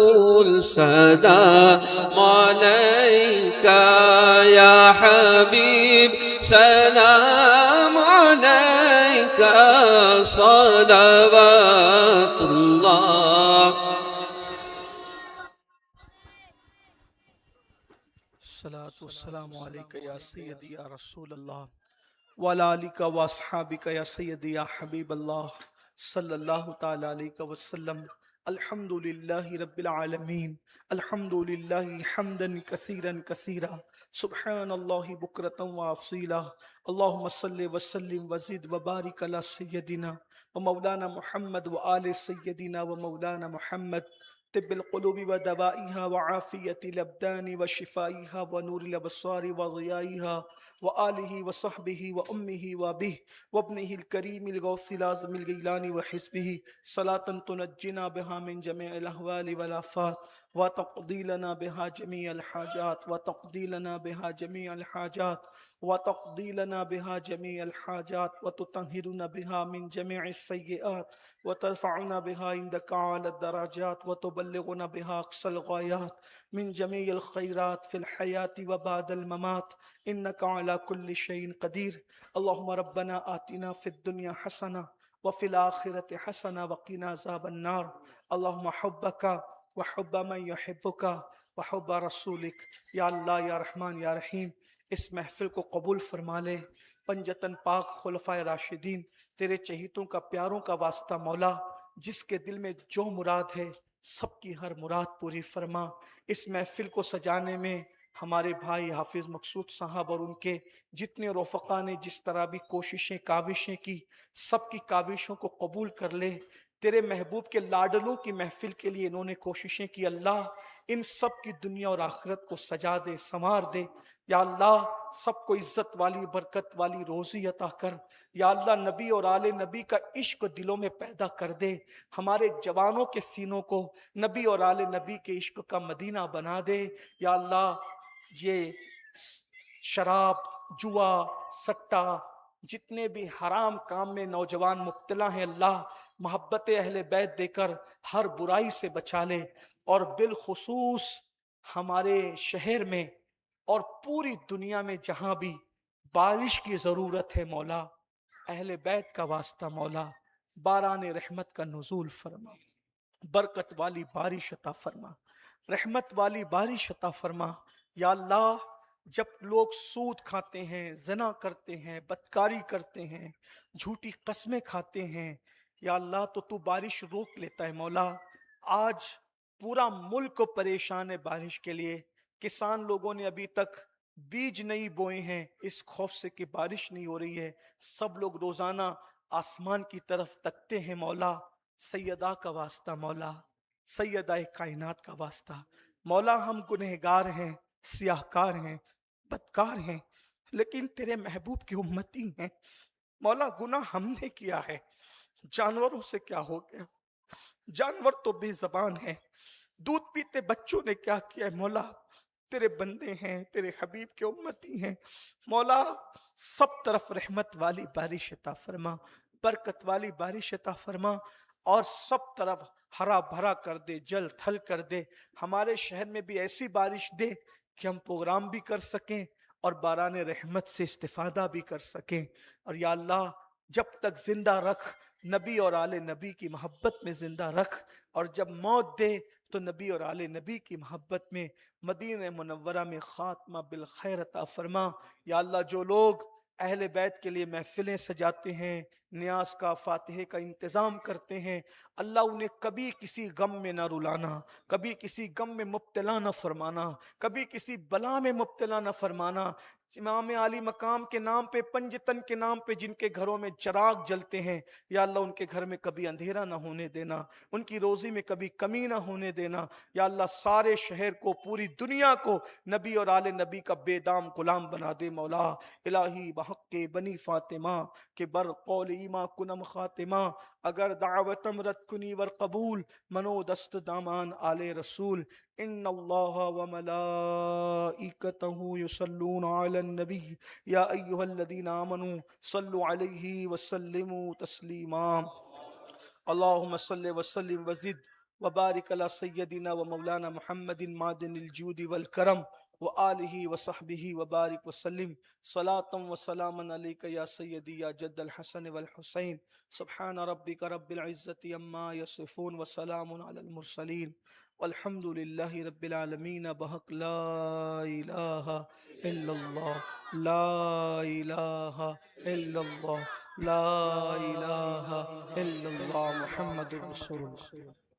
سلام علیکہ, یا حبیب سلام علیکہ, صلوات اللہ. الصلاۃ والسلام علیکہ یا سیدی یا رسول اللہ, وعلی آلک واصحابک یا سیدی یا حبیب اللہ, صلی اللہ تعالی علیہ وسلم. الحمد للہ رب العالمین, الحمد للہ حمدا کثیرا کثیرا, سبحان اللہ بکرۃ واصیلا. اللہم صلی وسلم وزد وبارک علی سیدنا و مولانا محمد و آل سیدنا و مولانا محمد, طب القلوب ودوائها وعافیت الابدان وشفائها ونور الابصار وضیائها وآلہ وصحبہ وامہ وابہ وابنہ الکریم الغوث العظم الگیلانی وحزبہ, صلاة تنجنا بها من جميع الاحوال والآفات وتقضي لنا بها جميع الحاجات وتقضي لنا بها جميع الحاجات وتقضي لنا بها جميع الحاجات وتطهرنا بها من جميع السيئات وترفعنا بها عندك أعلى الدرجات وتبلغنا بها أقصى الغايات من جميع الخيرات في الحياة وبعد الممات إنك على كل شيء قدير. اللهم ربنا آتنا في الدنيا حسنة وفي الآخرة حسنة وقنا عذاب النار. اللهم حبك وحب من يحبك وحب رسولك. یا اللہ یا رحمان یا رحیم اس محفل کو قبول فرما لے. پنجتن پاک خلفائے راشدین تیرے چہیتوں کا پیاروں کا واسطہ مولا، جس کے دل میں جو مراد ہے سب کی ہر مراد پوری فرما. اس محفل کو سجانے میں ہمارے بھائی حافظ مقصود صاحب اور ان کے جتنے رفقا نے جس طرح بھی کوششیں کاوشیں کی، سب کی کاوشوں کو قبول کر لے. تیرے محبوب کے لاڈلوں کی محفل کے لیے انہوں نے کوششیں کی، اللہ ان سب کی دنیا اور آخرت کو سجا دے، سنوار دے. یا اللہ سب کو عزت والی برکت والی روزی عطا کر. یا اللہ نبی اور آل نبی کا عشق دلوں میں پیدا کر دے. ہمارے جوانوں کے سینوں کو نبی اور آل نبی کے عشق کا مدینہ بنا دے. یا اللہ یہ شراب، جوا، سٹا، جتنے بھی حرام کام میں نوجوان مبتلا ہیں، اللہ محبت اہل بیت دے کر ہر برائی سے بچا لے. اور بالخصوص ہمارے شہر میں اور پوری دنیا میں جہاں بھی بارش کی ضرورت ہے مولا، اہل بیت کا واسطہ مولا باران رحمت کا نزول فرما، برکت والی بارش عطا فرما، رحمت والی بارش عطا فرما. یا اللہ جب لوگ سود کھاتے ہیں، زنا کرتے ہیں، بدکاری کرتے ہیں، جھوٹی قسمیں کھاتے ہیں، یا اللہ تو بارش روک لیتا ہے مولا. آج پورا ملک پریشان ہے بارش کے لیے. کسان لوگوں نے ابھی تک بیج نہیں بوئے ہیں اس خوف سے کہ بارش نہیں ہو رہی ہے. سب لوگ روزانہ آسمان کی طرف تکتے ہیں مولا. سیدہ کا واسطہ مولا، سیدہ کائنات کا واسطہ مولا، ہم گنہگار ہیں، سیاہ کار ہیں، بدکار ہیں، لیکن تیرے محبوب کی امتی ہیں مولا. گناہ ہم نے کیا ہے، جانوروں سے کیا ہو گیا؟ جانور تو بے زبان ہیں. دودھ پیتے بچوں نے کیا کیا ہے مولا؟ تیرے بندے ہیں، تیرے حبیب کے امتی ہیں مولا. سب طرف رحمت والی بارش عطا فرما، برکت والی بارش عطا فرما، اور سب طرف ہرا بھرا کر دے، جل تھل کر دے. ہمارے شہر میں بھی ایسی بارش دے کہ ہم پروگرام بھی کر سکیں اور باران رحمت سے استفادہ بھی کر سکیں. اور یا اللہ جب تک زندہ رکھ، نبی اور آل نبی کی محبت میں زندہ رکھ، اور جب موت دے تو نبی اور آل نبی کی محبت میں مدینہ منورہ میں خاتمہ بالخیر عطا فرما. یا اللہ جو لوگ اہل بیت کے لیے محفلیں سجاتے ہیں، نیاز کا، فاتحے کا انتظام کرتے ہیں، اللہ انہیں کبھی کسی غم میں نہ رلانا، کبھی کسی غم میں مبتلا نہ فرمانا، کبھی کسی بلا میں مبتلا نہ فرمانا. امام عالی مقام کے نام پہ، پنجتن کے نام پہ جن کے گھروں میں چراغ جلتے ہیں، یا اللہ ان کے گھر میں کبھی اندھیرا نہ ہونے دینا، ان کی روزی میں کبھی کمی نہ ہونے دینا. یا اللہ سارے شہر کو، پوری دنیا کو نبی اور آل نبی کا بے دام غلام بنا دے مولا. الہی بحق بنی فاطمہ کے بر قول ایما کنم خاتمہ، اگر دعوتم رد کنی ور قبول، منو دست دامان آل رسول. ان اللہ وملائکتہ یصلون علی النبی یا ایہا الذین آمنوا صلوا علیہ وسلموا تسلیما. اللہم صل وسلم وزد وبارک علی سیدنا و مولانا محمد معدن الجود والکرم وآلہ وصحبہ وبارک وسلم. صلاۃ و سلام علیک یا سیدی یا جد الحسن والحسین. سبحان ربک رب العزت عما یصفون وسلام علی المرسلین والحمد للہ رب العالمین. بحق لا الہ الا اللہ، لا الہ الا اللہ، لا الہ الا اللہ، محمد رسول اللہ.